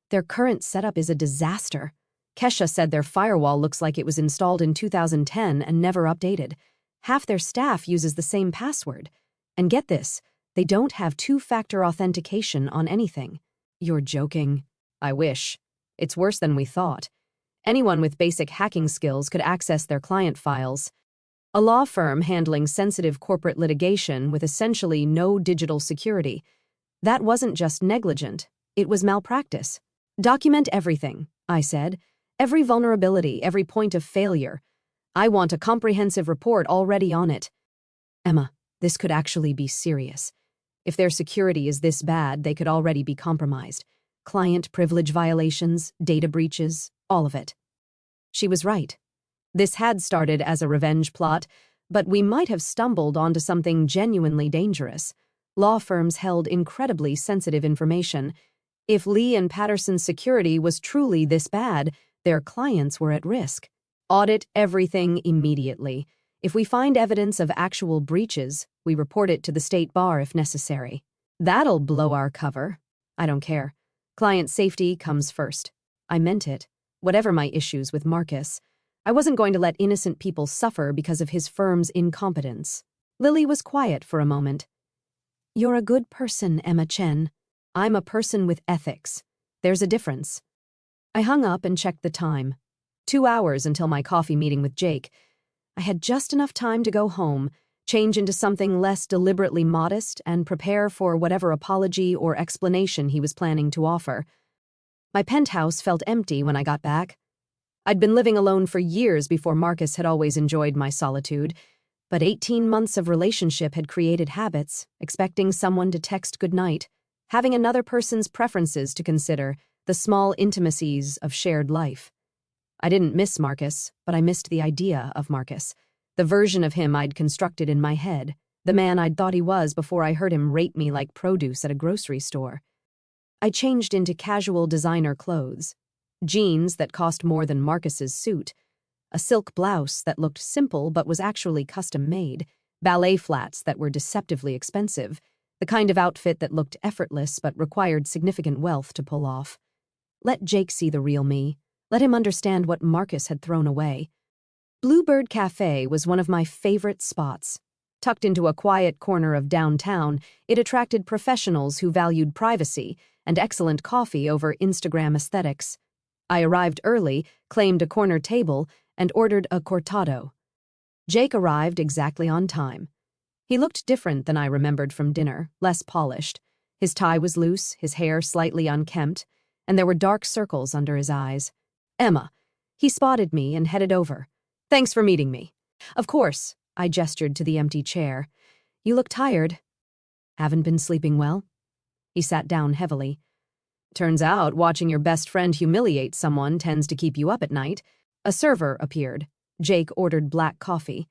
"Their current setup is a disaster. Kesha said their firewall looks like it was installed in 2010 and never updated. Half their staff uses the same password. And get this, they don't have two-factor authentication on anything." "You're joking." "I wish. It's worse than we thought. Anyone with basic hacking skills could access their client files. A law firm handling sensitive corporate litigation with essentially no digital security. That wasn't just negligent, it was malpractice. Document everything," I said. "Every vulnerability, every point of failure. I want a comprehensive report already on it." "Emma, this could actually be serious. If their security is this bad, they could already be compromised. Client privilege violations, data breaches, all of it." She was right. This had started as a revenge plot, but we might have stumbled onto something genuinely dangerous. Law firms held incredibly sensitive information. If Lee and Patterson's security was truly this bad, their clients were at risk. Audit everything immediately. If we find evidence of actual breaches, we report it to the state bar if necessary. That'll blow our cover. I don't care. Client safety comes first. I meant it. Whatever my issues with Marcus, I wasn't going to let innocent people suffer because of his firm's incompetence. Lily was quiet for a moment. "You're a good person, Emma Chen. I'm a person with ethics. There's a difference." I hung up and checked the time. 2 hours until my coffee meeting with Jake. I had just enough time to go home, change into something less deliberately modest, and prepare for whatever apology or explanation he was planning to offer. My penthouse felt empty when I got back. I'd been living alone for years before Marcus had always enjoyed my solitude, but 18 months of relationship had created habits, expecting someone to text goodnight, having another person's preferences to consider, the small intimacies of shared life. I didn't miss Marcus, but I missed the idea of Marcus, the version of him I'd constructed in my head, the man I'd thought he was before I heard him rate me like produce at a grocery store. I changed into casual designer clothes, jeans that cost more than Marcus's suit, a silk blouse that looked simple but was actually custom-made, ballet flats that were deceptively expensive, the kind of outfit that looked effortless but required significant wealth to pull off. Let Jake see the real me. Let him understand what Marcus had thrown away. Bluebird Cafe was one of my favorite spots. Tucked into a quiet corner of downtown, it attracted professionals who valued privacy and excellent coffee over Instagram aesthetics. I arrived early, claimed a corner table, and ordered a cortado. Jake arrived exactly on time. He looked different than I remembered from dinner, less polished. His tie was loose, his hair slightly unkempt, and there were dark circles under his eyes. Emma. He spotted me and headed over. Thanks for meeting me. Of course, I gestured to the empty chair. You look tired. Haven't been sleeping well? He sat down heavily. Turns out watching your best friend humiliate someone tends to keep you up at night. A server appeared. Jake ordered black coffee.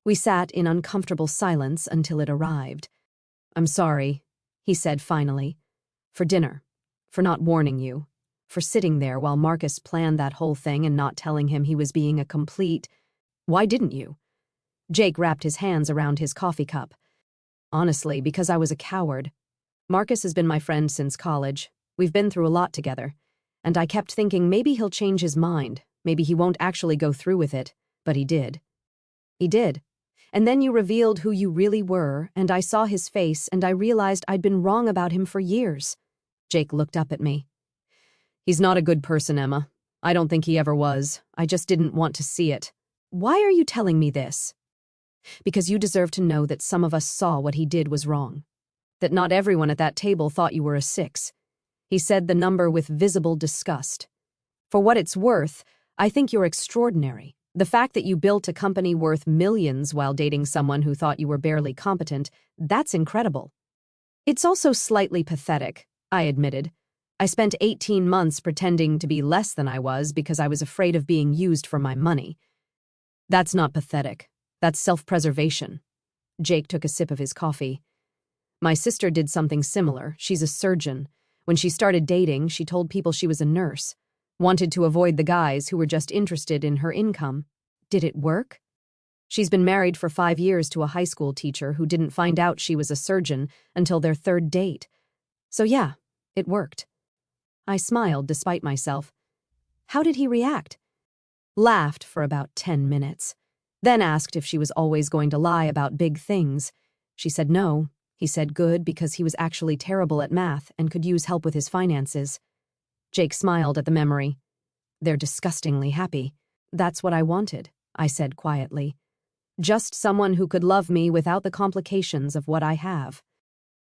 We sat in uncomfortable silence until it arrived. I'm sorry, he said finally. For dinner. For not warning you. For sitting there while Marcus planned that whole thing and not telling him he was being a complete... Why didn't you? Jake wrapped his hands around his coffee cup. Honestly, because I was a coward. Marcus has been my friend since college. We've been through a lot together. And I kept thinking maybe he'll change his mind. Maybe he won't actually go through with it. But he did. He did. And then you revealed who you really were, and I saw his face, and I realized I'd been wrong about him for years. Jake looked up at me. He's not a good person, Emma. I don't think he ever was. I just didn't want to see it. Why are you telling me this? Because you deserve to know that some of us saw what he did was wrong. That not everyone at that table thought you were a 6. He said the number with visible disgust. For what it's worth, I think you're extraordinary. The fact that you built a company worth millions while dating someone who thought you were barely competent, that's incredible. It's also slightly pathetic, I admitted. I spent 18 months pretending to be less than I was because I was afraid of being used for my money. That's not pathetic. That's self-preservation. Jake took a sip of his coffee. My sister did something similar. She's a surgeon. When she started dating, she told people she was a nurse. Wanted to avoid the guys who were just interested in her income. Did it work? She's been married for 5 years to a high school teacher who didn't find out she was a surgeon until their 3rd date. So yeah, it worked. I smiled despite myself. How did he react? Laughed for about 10 minutes. Then asked if she was always going to lie about big things. She said no. He said good because he was actually terrible at math and could use help with his finances. Jake smiled at the memory. They're disgustingly happy. That's what I wanted, I said quietly. Just someone who could love me without the complications of what I have.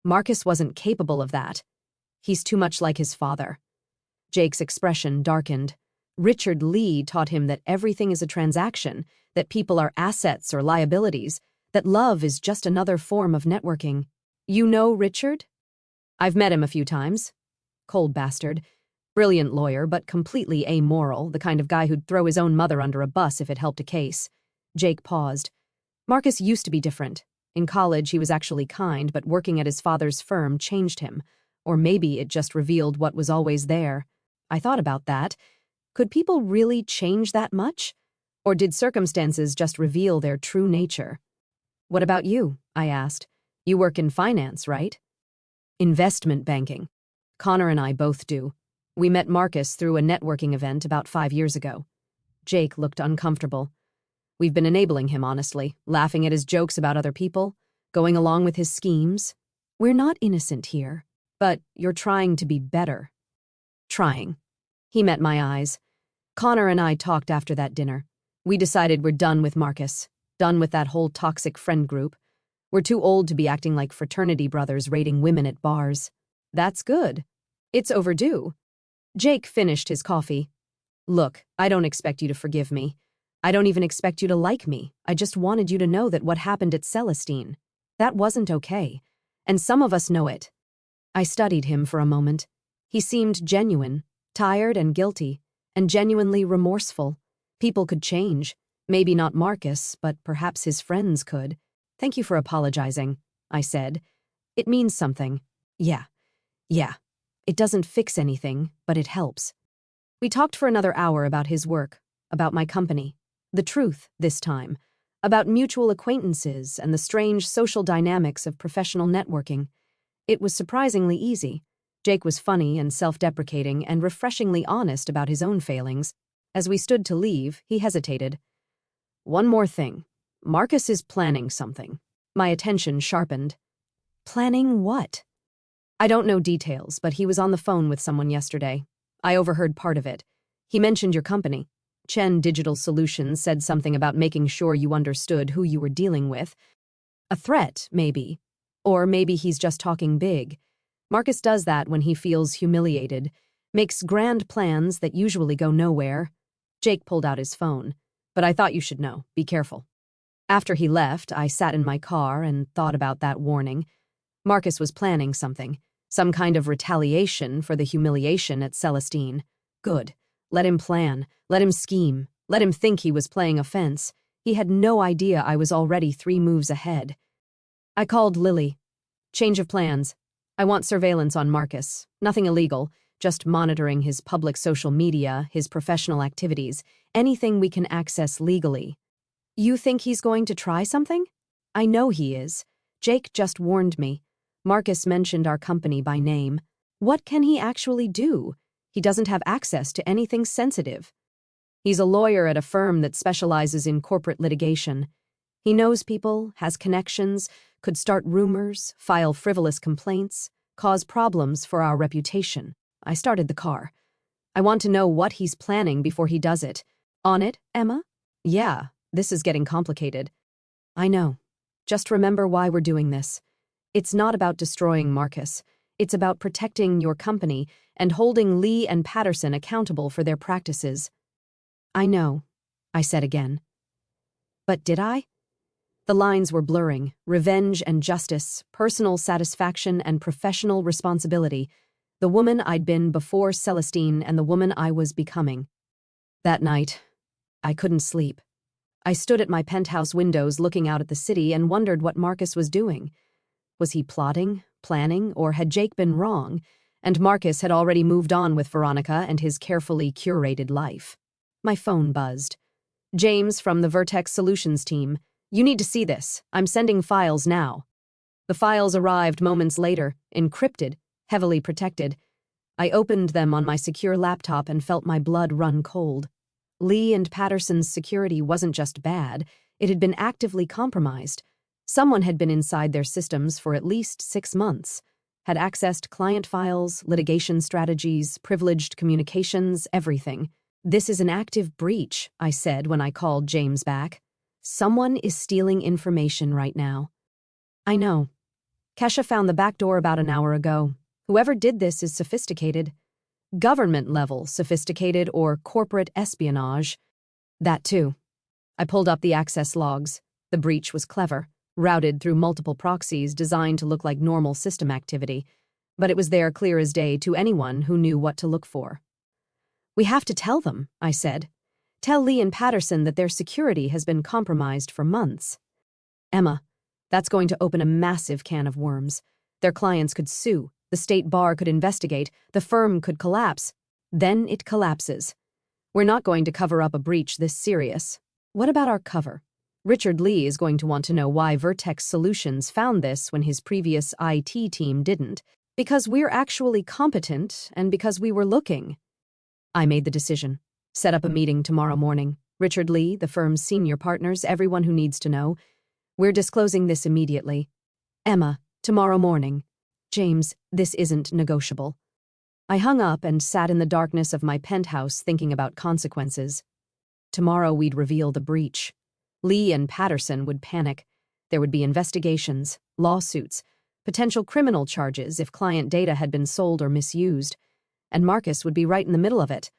Marcus wasn't capable of that. He's too much like his father. Jake's expression darkened. Richard Lee taught him that everything is a transaction, that people are assets or liabilities, that love is just another form of networking. You know Richard? I've met him a few times. Cold bastard. Brilliant lawyer, but completely amoral, the kind of guy who'd throw his own mother under a bus if it helped a case. Jake paused. Marcus used to be different. In college, he was actually kind, but working at his father's firm changed him. Or maybe it just revealed what was always there. I thought about that. Could people really change that much? Or did circumstances just reveal their true nature? What about you? I asked. You work in finance, right? Investment banking. Connor and I both do. We met Marcus through a networking event about 5 years ago. Jake looked uncomfortable. We've been enabling him, honestly, laughing at his jokes about other people, going along with his schemes. We're not innocent here, but you're trying to be better. Trying. He met my eyes. Connor and I talked after that dinner. We decided we're done with Marcus, done with that whole toxic friend group. We're too old to be acting like fraternity brothers rating women at bars. That's good. It's overdue. Jake finished his coffee. Look, I don't expect you to forgive me. I don't even expect you to like me. I just wanted you to know that what happened at Celestine, that wasn't okay. And some of us know it. I studied him for a moment. He seemed genuine, tired and guilty, and genuinely remorseful. People could change. Maybe not Marcus, but perhaps his friends could. Thank you for apologizing, I said. It means something. Yeah. It doesn't fix anything, but it helps. We talked for another hour about his work, about my company, the truth this time, about mutual acquaintances and the strange social dynamics of professional networking. It was surprisingly easy. Jake was funny and self-deprecating and refreshingly honest about his own failings. As we stood to leave, he hesitated. One more thing. Marcus is planning something. My attention sharpened. Planning what? I don't know details, but he was on the phone with someone yesterday. I overheard part of it. He mentioned your company. Chen Digital Solutions said something about making sure you understood who you were dealing with. A threat, maybe. Or maybe he's just talking big. Marcus does that when he feels humiliated, makes grand plans that usually go nowhere. Jake pulled out his phone. But I thought you should know. Be careful. After he left, I sat in my car and thought about that warning. Marcus was planning something, some kind of retaliation for the humiliation at Celestine. Good. Let him plan. Let him scheme. Let him think he was playing offense. He had no idea I was already 3 moves ahead. I called Lily. Change of plans. I want surveillance on Marcus. Nothing illegal, just monitoring his public social media, his professional activities, anything we can access legally. You think he's going to try something? I know he is. Jake just warned me. Marcus mentioned our company by name. What can he actually do? He doesn't have access to anything sensitive. He's a lawyer at a firm that specializes in corporate litigation. He knows people, has connections, could start rumors, file frivolous complaints, cause problems for our reputation. I started the car. I want to know what he's planning before he does it. On it, Emma? Yeah, this is getting complicated. I know. Just remember why we're doing this. It's not about destroying Marcus. It's about protecting your company and holding Lee and Patterson accountable for their practices. I know, I said again. But did I? The lines were blurring. Revenge and justice, personal satisfaction and professional responsibility. The woman I'd been before Celestine and the woman I was becoming. That night, I couldn't sleep. I stood at my penthouse windows looking out at the city and wondered what Marcus was doing. Was he plotting, planning, or had Jake been wrong, and Marcus had already moved on with Veronica and his carefully curated life? My phone buzzed. James from the Vertex Solutions team. You need to see this. I'm sending files now. The files arrived moments later, encrypted, heavily protected. I opened them on my secure laptop and felt my blood run cold. Lee and Patterson's security wasn't just bad, it had been actively compromised. Someone had been inside their systems for at least 6 months, had accessed client files, litigation strategies, privileged communications, everything. This is an active breach, I said when I called James back. Someone is stealing information right now. I know. Kesha found the back door about an hour ago. Whoever did this is sophisticated. Government-level sophisticated or corporate espionage. That too. I pulled up the access logs. The breach was clever, routed through multiple proxies designed to look like normal system activity, but it was there clear as day to anyone who knew what to look for. We have to tell them, I said. Tell Lee and Patterson that their security has been compromised for months. Emma, that's going to open a massive can of worms. Their clients could sue, the state bar could investigate, the firm could collapse. Then it collapses. We're not going to cover up a breach this serious. What about our cover? Richard Lee is going to want to know why Vertex Solutions found this when his previous IT team didn't. Because we're actually competent and because we were looking. I made the decision. Set up a meeting tomorrow morning. Richard Lee, the firm's senior partners, everyone who needs to know. We're disclosing this immediately. Emma, tomorrow morning. James, this isn't negotiable. I hung up and sat in the darkness of my penthouse thinking about consequences. Tomorrow we'd reveal the breach. Lee and Patterson would panic. There would be investigations, lawsuits, potential criminal charges if client data had been sold or misused. And Marcus would be right in the middle of it.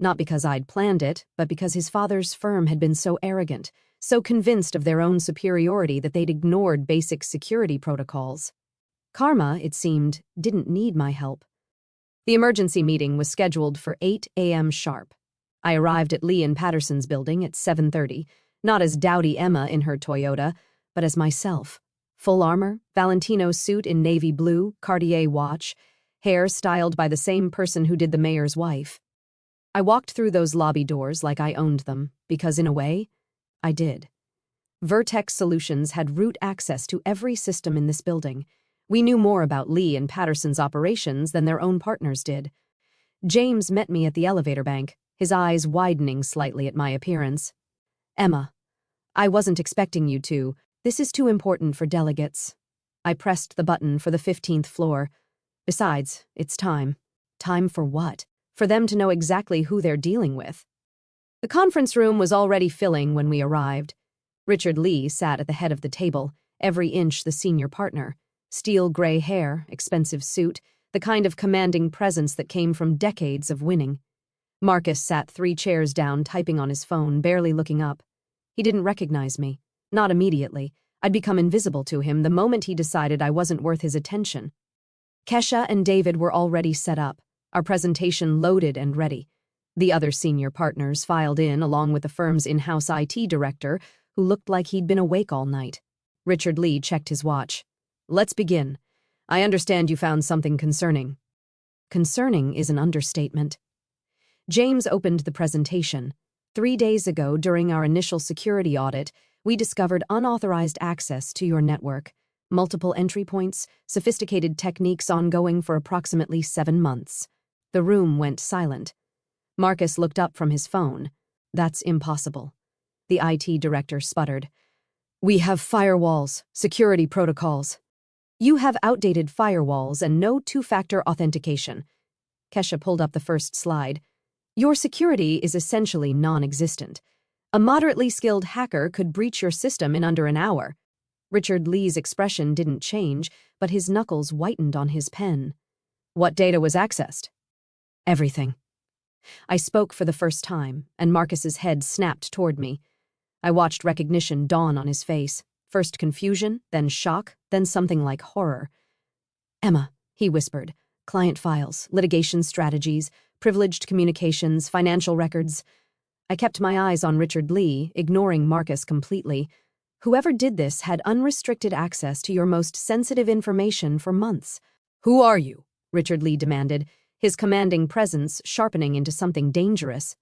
Not because I'd planned it, but because his father's firm had been so arrogant, so convinced of their own superiority that they'd ignored basic security protocols. Karma, it seemed, didn't need my help. The emergency meeting was scheduled for 8 a.m. sharp. I arrived at Lee and Patterson's building at 7:30, not as dowdy Emma in her Toyota, but as myself. Full armor, Valentino suit in navy blue, Cartier watch, hair styled by the same person who did the mayor's wife. I walked through those lobby doors like I owned them, because in a way, I did. Vertex Solutions had root access to every system in this building. We knew more about Lee and Patterson's operations than their own partners did. James met me at the elevator bank, his eyes widening slightly at my appearance. Emma, I wasn't expecting you to. This is too important for delegates. I pressed the button for the 15th floor. Besides, it's time. Time for what? For them to know exactly who they're dealing with. The conference room was already filling when we arrived. Richard Lee sat at the head of the table, every inch the senior partner. Steel gray hair, expensive suit, the kind of commanding presence that came from decades of winning. Marcus sat 3 chairs down, typing on his phone, barely looking up. He didn't recognize me. Not immediately. I'd become invisible to him the moment he decided I wasn't worth his attention. Kesha and David were already set up, our presentation loaded and ready. The other senior partners filed in along with the firm's in-house IT director, who looked like he'd been awake all night. Richard Lee checked his watch. Let's begin. I understand you found something concerning. Concerning is an understatement. James opened the presentation. 3 days ago, during our initial security audit, we discovered unauthorized access to your network. Multiple entry points, sophisticated techniques ongoing for approximately 7 months. The room went silent. Marcus looked up from his phone. That's impossible. The IT director sputtered. We have firewalls, security protocols. You have outdated firewalls and no 2-factor authentication. Kesha pulled up the first slide. Your security is essentially non-existent. A moderately skilled hacker could breach your system in under an hour. Richard Lee's expression didn't change, but his knuckles whitened on his pen. What data was accessed? Everything. I spoke for the first time, and Marcus's head snapped toward me. I watched recognition dawn on his face. First confusion, then shock, then something like horror. Emma, he whispered. Client files, litigation strategies, privileged communications, financial records. I kept my eyes on Richard Lee, ignoring Marcus completely. Whoever did this had unrestricted access to your most sensitive information for months. Who are you? Richard Lee demanded, his commanding presence sharpening into something dangerous.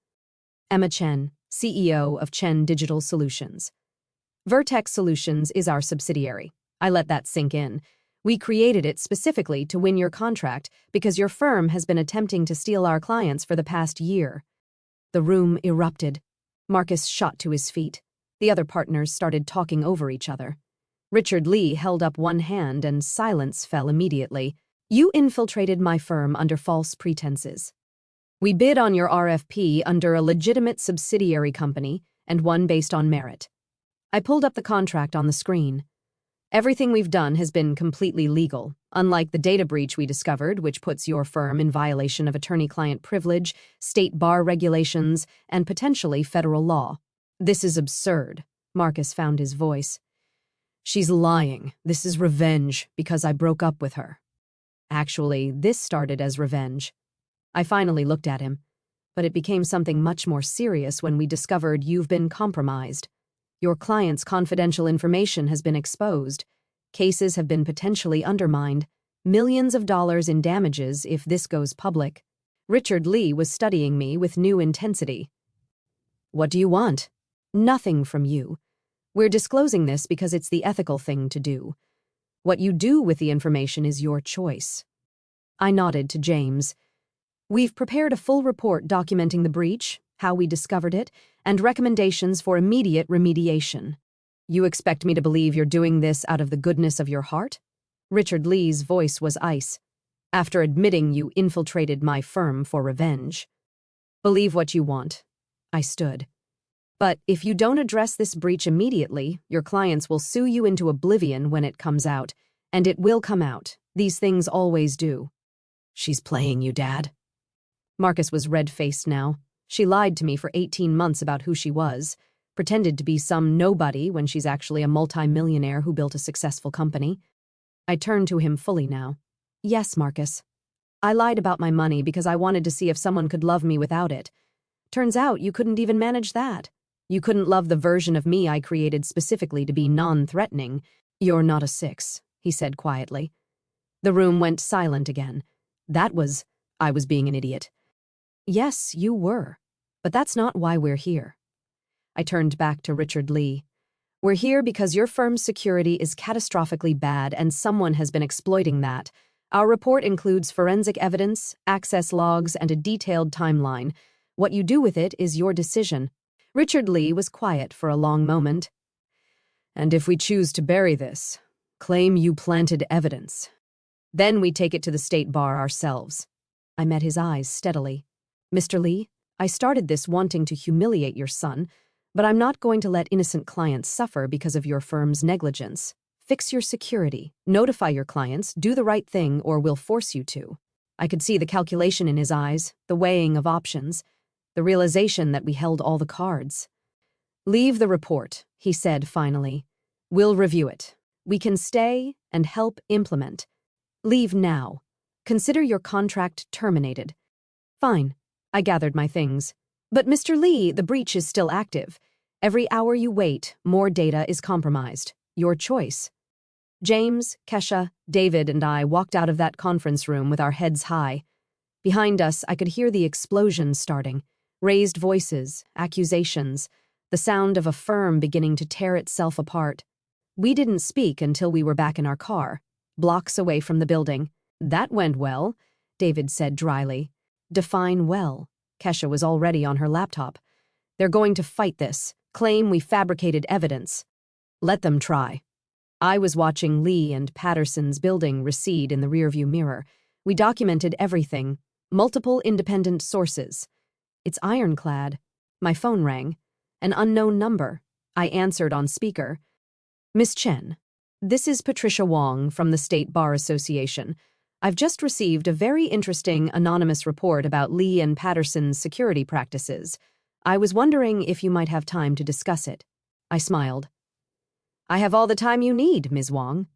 Emma Chen, CEO of Chen Digital Solutions. Vertex Solutions is our subsidiary. I let that sink in. We created it specifically to win your contract because your firm has been attempting to steal our clients for the past year. The room erupted. Marcus shot to his feet. The other partners started talking over each other. Richard Lee held up one hand and silence fell immediately. You infiltrated my firm under false pretenses. We bid on your RFP under a legitimate subsidiary company and one based on merit. I pulled up the contract on the screen. Everything we've done has been completely legal, unlike the data breach we discovered, which puts your firm in violation of attorney-client privilege, state bar regulations, and potentially federal law. This is absurd. Marcus found his voice. She's lying. This is revenge because I broke up with her. Actually, this started as revenge. I finally looked at him, but it became something much more serious when we discovered you've been compromised. Your client's confidential information has been exposed. Cases have been potentially undermined. Millions of dollars in damages if this goes public. Richard Lee was studying me with new intensity. What do you want? Nothing from you. We're disclosing this because it's the ethical thing to do. What you do with the information is your choice. I nodded to James. We've prepared a full report documenting the breach, how we discovered it, and recommendations for immediate remediation. You expect me to believe you're doing this out of the goodness of your heart? Richard Lee's voice was ice. After admitting you infiltrated my firm for revenge. Believe what you want. I stood. But if you don't address this breach immediately, your clients will sue you into oblivion when it comes out. And it will come out. These things always do. She's playing you, Dad. Marcus was red-faced now. She lied to me for 18 months about who she was, pretended to be some nobody when she's actually a multi-millionaire who built a successful company. I turned to him fully now. Yes, Marcus. I lied about my money because I wanted to see if someone could love me without it. Turns out you couldn't even manage that. You couldn't love the version of me I created specifically to be non-threatening. You're not a 6, he said quietly. The room went silent again. I was being an idiot. Yes, you were. But that's not why we're here. I turned back to Richard Lee. We're here because your firm's security is catastrophically bad and someone has been exploiting that. Our report includes forensic evidence, access logs, and a detailed timeline. What you do with it is your decision. Richard Lee was quiet for a long moment. And if we choose to bury this, claim you planted evidence. Then we take it to the state bar ourselves. I met his eyes steadily. Mr. Lee, I started this wanting to humiliate your son, but I'm not going to let innocent clients suffer because of your firm's negligence. Fix your security, notify your clients, do the right thing, or we'll force you to. I could see the calculation in his eyes, the weighing of options, the realization that we held all the cards. Leave the report, he said finally. We'll review it. We can stay and help implement. Leave now. Consider your contract terminated. Fine. I gathered my things. But Mr. Lee, the breach is still active. Every hour you wait, more data is compromised. Your choice. James, Kesha, David, and I walked out of that conference room with our heads high. Behind us, I could hear the explosion starting. Raised voices, accusations, the sound of a firm beginning to tear itself apart. We didn't speak until we were back in our car, blocks away from the building. That went well, David said dryly. Define well. Kesha was already on her laptop. They're going to fight this, claim we fabricated evidence. Let them try. I was watching Lee and Patterson's building recede in the rearview mirror. We documented everything, multiple independent sources. It's ironclad. My phone rang. An unknown number. I answered on speaker. Miss Chen, this is Patricia Wong from the State Bar Association. I've just received a very interesting anonymous report about Lee and Patterson's security practices. I was wondering if you might have time to discuss it. I smiled. I have all the time you need, Ms. Wong.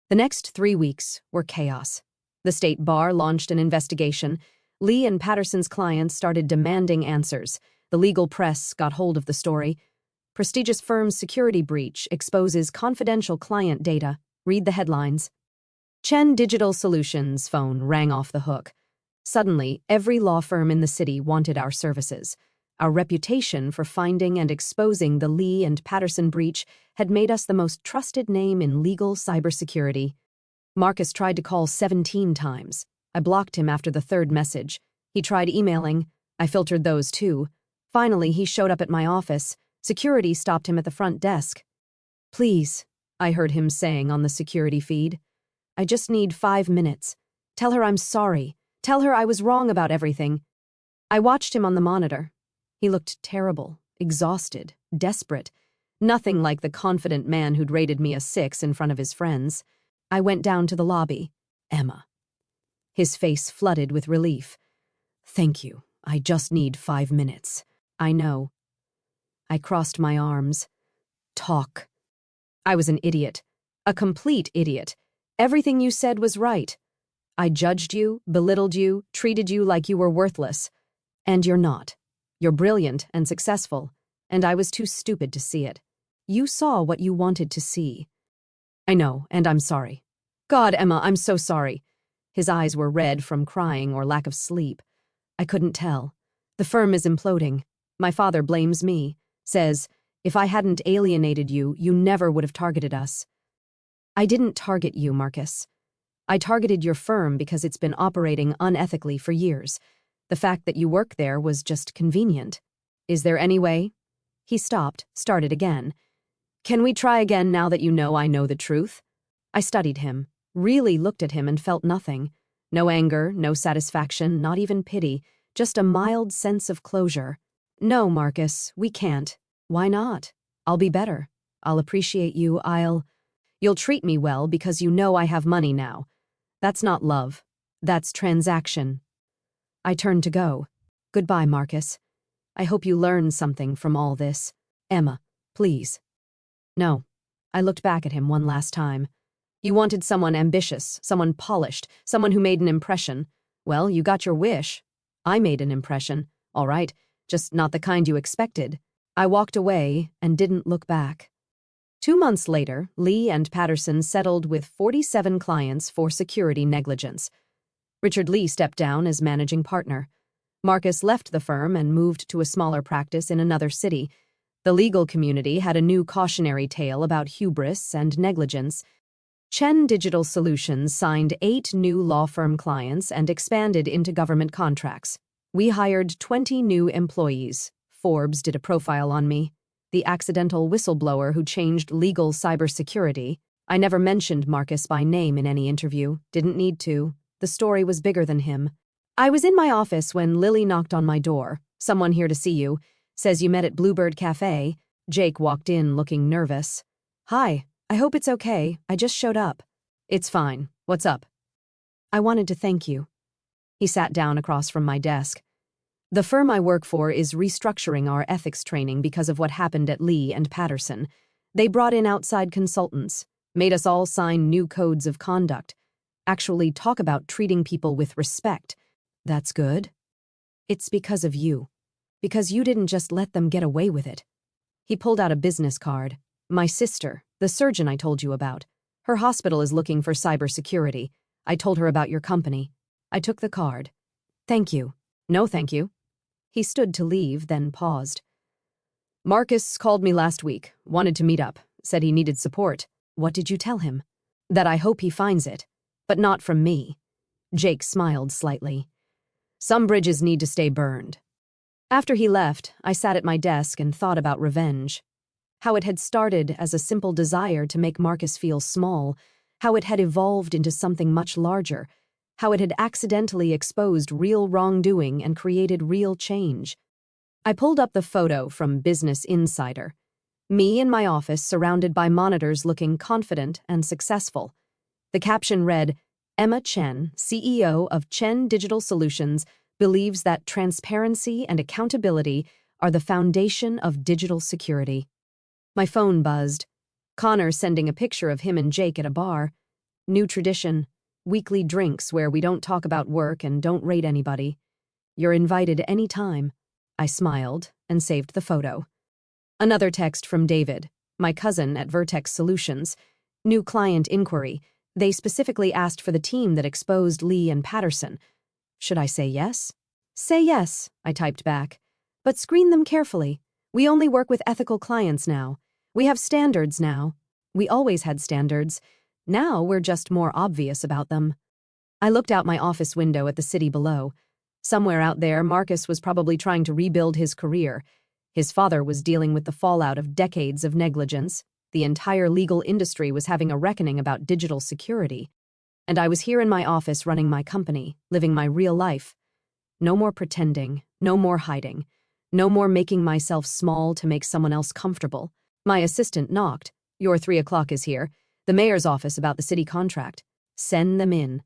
The next 3 weeks were chaos. The State Bar launched an investigation. Lee and Patterson's clients started demanding answers. The legal press got hold of the story. Prestigious firm's security breach exposes confidential client data. Read the headlines. Chen Digital Solutions' phone rang off the hook. Suddenly, every law firm in the city wanted our services. Our reputation for finding and exposing the Lee and Patterson breach had made us the most trusted name in legal cybersecurity. Marcus tried to call 17 times. I blocked him after the third message. He tried emailing. I filtered those too. Finally, he showed up at my office. Security stopped him at the front desk. Please, I heard him saying on the security feed. I just need 5 minutes. Tell her I'm sorry. Tell her I was wrong about everything. I watched him on the monitor. He looked terrible, exhausted, desperate. Nothing like the confident man who'd rated me a 6 in front of his friends. I went down to the lobby. Emma. His face flooded with relief. Thank you. I just need 5 minutes. I know. I crossed my arms. Talk. I was an idiot. A complete idiot. Everything you said was right. I judged you, belittled you, treated you like you were worthless. And you're not. You're brilliant and successful, and I was too stupid to see it. You saw what you wanted to see. I know, and I'm sorry. God, Emma, I'm so sorry. His eyes were red from crying or lack of sleep. I couldn't tell. The firm is imploding. My father blames me, says, if I hadn't alienated you, you never would have targeted us. I didn't target you, Marcus. I targeted your firm because it's been operating unethically for years. The fact that you work there was just convenient. Is there any way? He stopped, started again. Can we try again now that you know I know the truth? I studied him, really looked at him and felt nothing. No anger, no satisfaction, not even pity, just a mild sense of closure. No, Marcus, we can't. Why not? I'll be better. I'll appreciate you. You'll treat me well because you know I have money now. That's not love. That's transaction. I turned to go. Goodbye, Marcus. I hope you learned something from all this. Emma, please. No. I looked back at him one last time. You wanted someone ambitious, someone polished, someone who made an impression. Well, you got your wish. I made an impression. All right, just not the kind you expected. I walked away and didn't look back. 2 months later, Lee and Patterson settled with 47 clients for security negligence. Richard Lee stepped down as managing partner. Marcus left the firm and moved to a smaller practice in another city. The legal community had a new cautionary tale about hubris and negligence. Chen Digital Solutions signed 8 new law firm clients and expanded into government contracts. We hired 20 new employees. Forbes did a profile on me. the accidental whistleblower who changed legal cybersecurity. I never mentioned Marcus by name in any interview, didn't need to. The story was bigger than him. I was in my office when Lily knocked on my door. "Someone here to see you. Says you met at Bluebird Cafe." Jake walked in looking nervous. "Hi, I hope it's okay. I just showed up." "It's fine. What's up?" "I wanted to thank you." He sat down across from my desk. "The firm I work for is restructuring our ethics training because of what happened at Lee and Patterson. They brought in outside consultants, made us all sign new codes of conduct, actually talk about treating people with respect. That's good. It's because of you. Because you didn't just let them get away with it." He pulled out a business card. "My sister, the surgeon I told you about. Her hospital is looking for cybersecurity. I told her about your company." I took the card. "Thank you." "No, thank you." He stood to leave, then paused. "Marcus called me last week, wanted to meet up, said he needed support." "What did you tell him?" "That I hope he finds it, but not from me." Jake smiled slightly. "Some bridges need to stay burned." After he left, I sat at my desk and thought about revenge. How it had started as a simple desire to make Marcus feel small, how it had evolved into something much larger, how it had accidentally exposed real wrongdoing and created real change. I pulled up the photo from Business Insider. Me in my office surrounded by monitors looking confident and successful. The caption read, "Emma Chen, CEO of Chen Digital Solutions, believes that transparency and accountability are the foundation of digital security." My phone buzzed. Connor sending a picture of him and Jake at a bar. New tradition, weekly drinks where we don't talk about work and don't rate anybody. "You're invited any time." I smiled and saved the photo. Another text from David, my cousin at Vertex Solutions. New client inquiry. They specifically asked for the team that exposed Lee and Patterson. Should I say yes? "Say yes," I typed back. "But screen them carefully. We only work with ethical clients now. We have standards now. We always had standards. Now we're just more obvious about them." I looked out my office window at the city below. Somewhere out there, Marcus was probably trying to rebuild his career. His father was dealing with the fallout of decades of negligence. The entire legal industry was having a reckoning about digital security. And I was here in my office running my company, living my real life. No more pretending, no more hiding, no more making myself small to make someone else comfortable. My assistant knocked. "Your 3 o'clock is here. The mayor's office about the city contract. Send them in."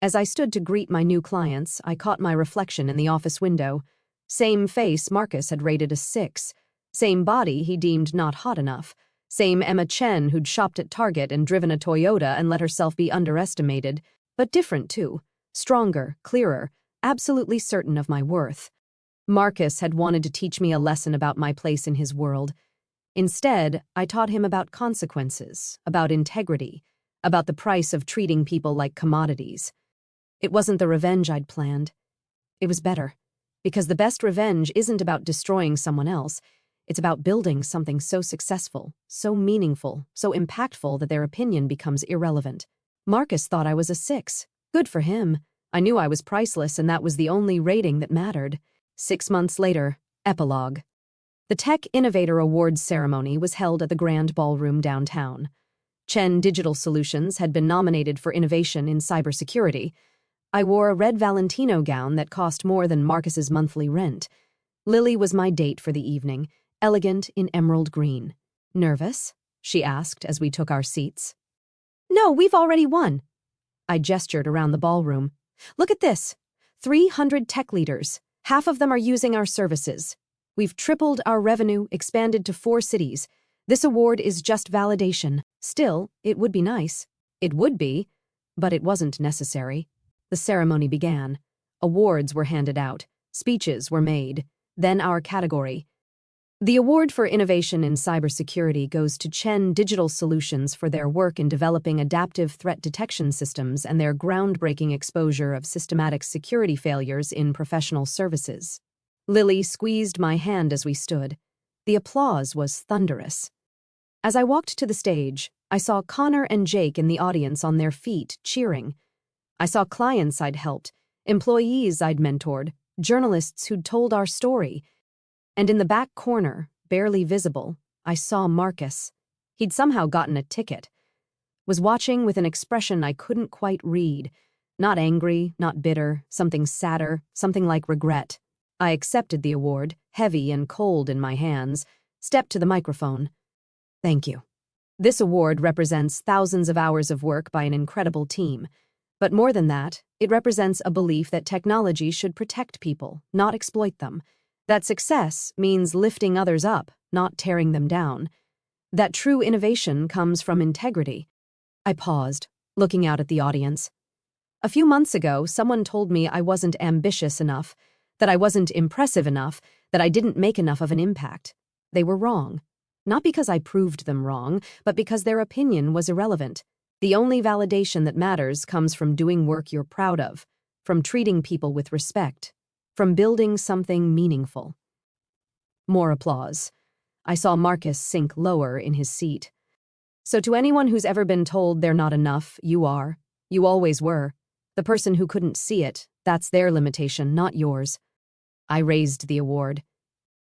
As I stood to greet my new clients, I caught my reflection in the office window. Same face Marcus had rated a 6. Same body he deemed not hot enough. Same Emma Chen who'd shopped at Target and driven a Toyota and let herself be underestimated. But different, too. Stronger, clearer, absolutely certain of my worth. Marcus had wanted to teach me a lesson about my place in his world. Instead, I taught him about consequences, about integrity, about the price of treating people like commodities. It wasn't the revenge I'd planned. It was better, because the best revenge isn't about destroying someone else. It's about building something so successful, so meaningful, so impactful that their opinion becomes irrelevant. Marcus thought I was a 6. Good for him. I knew I was priceless, and that was the only rating that mattered. 6 months later, epilogue. The Tech Innovator Awards ceremony was held at the Grand Ballroom downtown. Chen Digital Solutions had been nominated for innovation in cybersecurity. I wore a red Valentino gown that cost more than Marcus's monthly rent. Lily was my date for the evening, elegant in emerald green. "Nervous?" she asked as we took our seats. "No, we've already won." I gestured around the ballroom. "Look at this. 300 tech leaders. Half of them are using our services. We've tripled our revenue, expanded to 4 cities. This award is just validation. Still, it would be nice." It would be, but it wasn't necessary. The ceremony began. Awards were handed out. Speeches were made. Then our category. The award for innovation in cybersecurity goes to Chen Digital Solutions for their work in developing adaptive threat detection systems and their groundbreaking exposure of systematic security failures in professional services. Lily squeezed my hand as we stood. The applause was thunderous. As I walked to the stage, I saw Connor and Jake in the audience on their feet, cheering. I saw clients I'd helped, employees I'd mentored, journalists who'd told our story. And in the back corner, barely visible, I saw Marcus. He'd somehow gotten a ticket. Was watching with an expression I couldn't quite read. Not angry, not bitter, something sadder, something like regret. I accepted the award, heavy and cold in my hands, stepped to the microphone. Thank you. This award represents thousands of hours of work by an incredible team. But more than that, it represents a belief that technology should protect people, not exploit them. That success means lifting others up, not tearing them down. That true innovation comes from integrity. I paused, looking out at the audience. A few months ago, someone told me I wasn't ambitious enough, that I wasn't impressive enough, that I didn't make enough of an impact. They were wrong. Not because I proved them wrong, but because their opinion was irrelevant. The only validation that matters comes from doing work you're proud of, from treating people with respect, from building something meaningful. More applause. I saw Marcus sink lower in his seat. So to anyone who's ever been told they're not enough, you are. You always were. The person who couldn't see it, that's their limitation, not yours. I raised the award.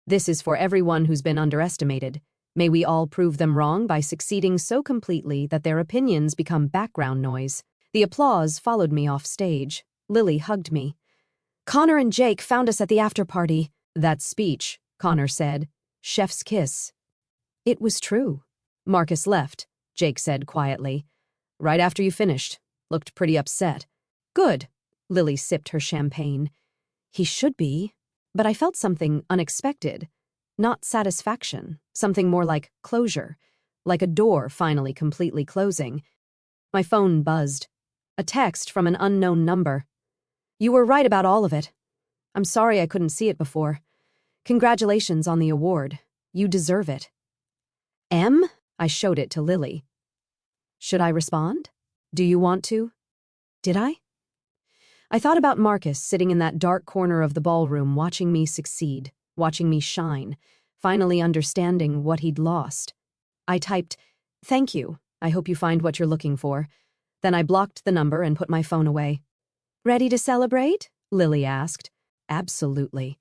This is for everyone who's been underestimated. May we all prove them wrong by succeeding so completely that their opinions become background noise. The applause followed me off stage. Lily hugged me. Connor and Jake found us at the after-party. That speech, Connor said. Chef's kiss. It was true. Marcus left, Jake said quietly. Right after you finished. Looked pretty upset. Good. Lily sipped her champagne. He should be. But I felt something unexpected. Not satisfaction, something more like closure, like a door finally completely closing. My phone buzzed. A text from an unknown number. You were right about all of it. I'm sorry I couldn't see it before. Congratulations on the award. You deserve it. M? I showed it to Lily. Should I respond? Do you want to? Did I? I thought about Marcus sitting in that dark corner of the ballroom watching me succeed, watching me shine, finally understanding what he'd lost. I typed, "Thank you. I hope you find what you're looking for." Then I blocked the number and put my phone away. Ready to celebrate? Lily asked. Absolutely.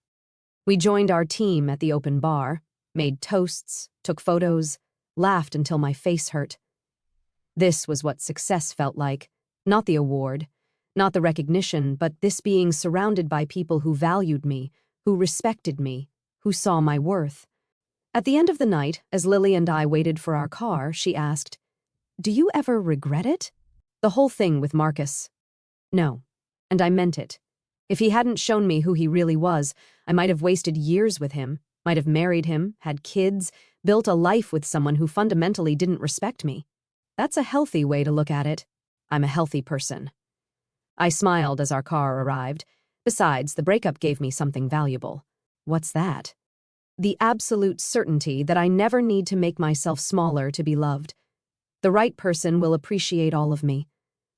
We joined our team at the open bar, made toasts, took photos, laughed until my face hurt. This was what success felt like. Not the award, not the recognition, but this being surrounded by people who valued me, who respected me, who saw my worth. At the end of the night, as Lily and I waited for our car, she asked, "Do you ever regret it?" The whole thing with Marcus. No, and I meant it. If he hadn't shown me who he really was, I might have wasted years with him, might have married him, had kids, built a life with someone who fundamentally didn't respect me. That's a healthy way to look at it. I'm a healthy person. I smiled as our car arrived. Besides, the breakup gave me something valuable. What's that? The absolute certainty that I never need to make myself smaller to be loved. The right person will appreciate all of me.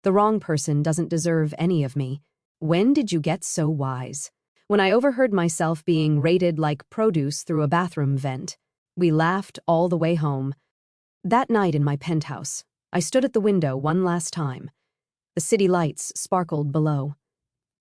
The wrong person doesn't deserve any of me. When did you get so wise? When I overheard myself being rated like produce through a bathroom vent. We laughed all the way home. That night in my penthouse, I stood at the window one last time. The city lights sparkled below.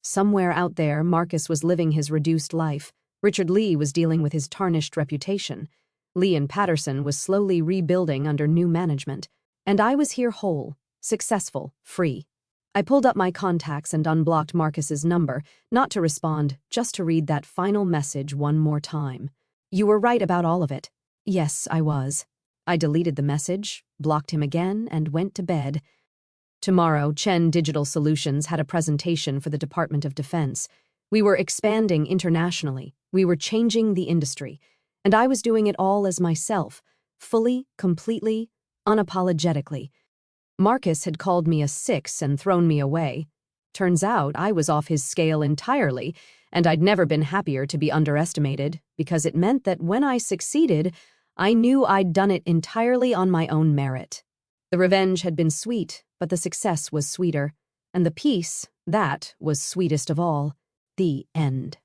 Somewhere out there, Marcus was living his reduced life. Richard Lee was dealing with his tarnished reputation. Lee and Patterson was slowly rebuilding under new management. And I was here whole, successful, free. I pulled up my contacts and unblocked Marcus's number, not to respond, just to read that final message one more time. You were right about all of it. Yes, I was. I deleted the message, blocked him again, and went to bed. Tomorrow, Chen Digital Solutions had a presentation for the Department of Defense. We were expanding internationally. We were changing the industry. And I was doing it all as myself, fully, completely, unapologetically. Marcus had called me a 6 and thrown me away. Turns out I was off his scale entirely, and I'd never been happier to be underestimated, because it meant that when I succeeded, I knew I'd done it entirely on my own merit. The revenge had been sweet, but the success was sweeter. And the peace, that was sweetest of all. The end.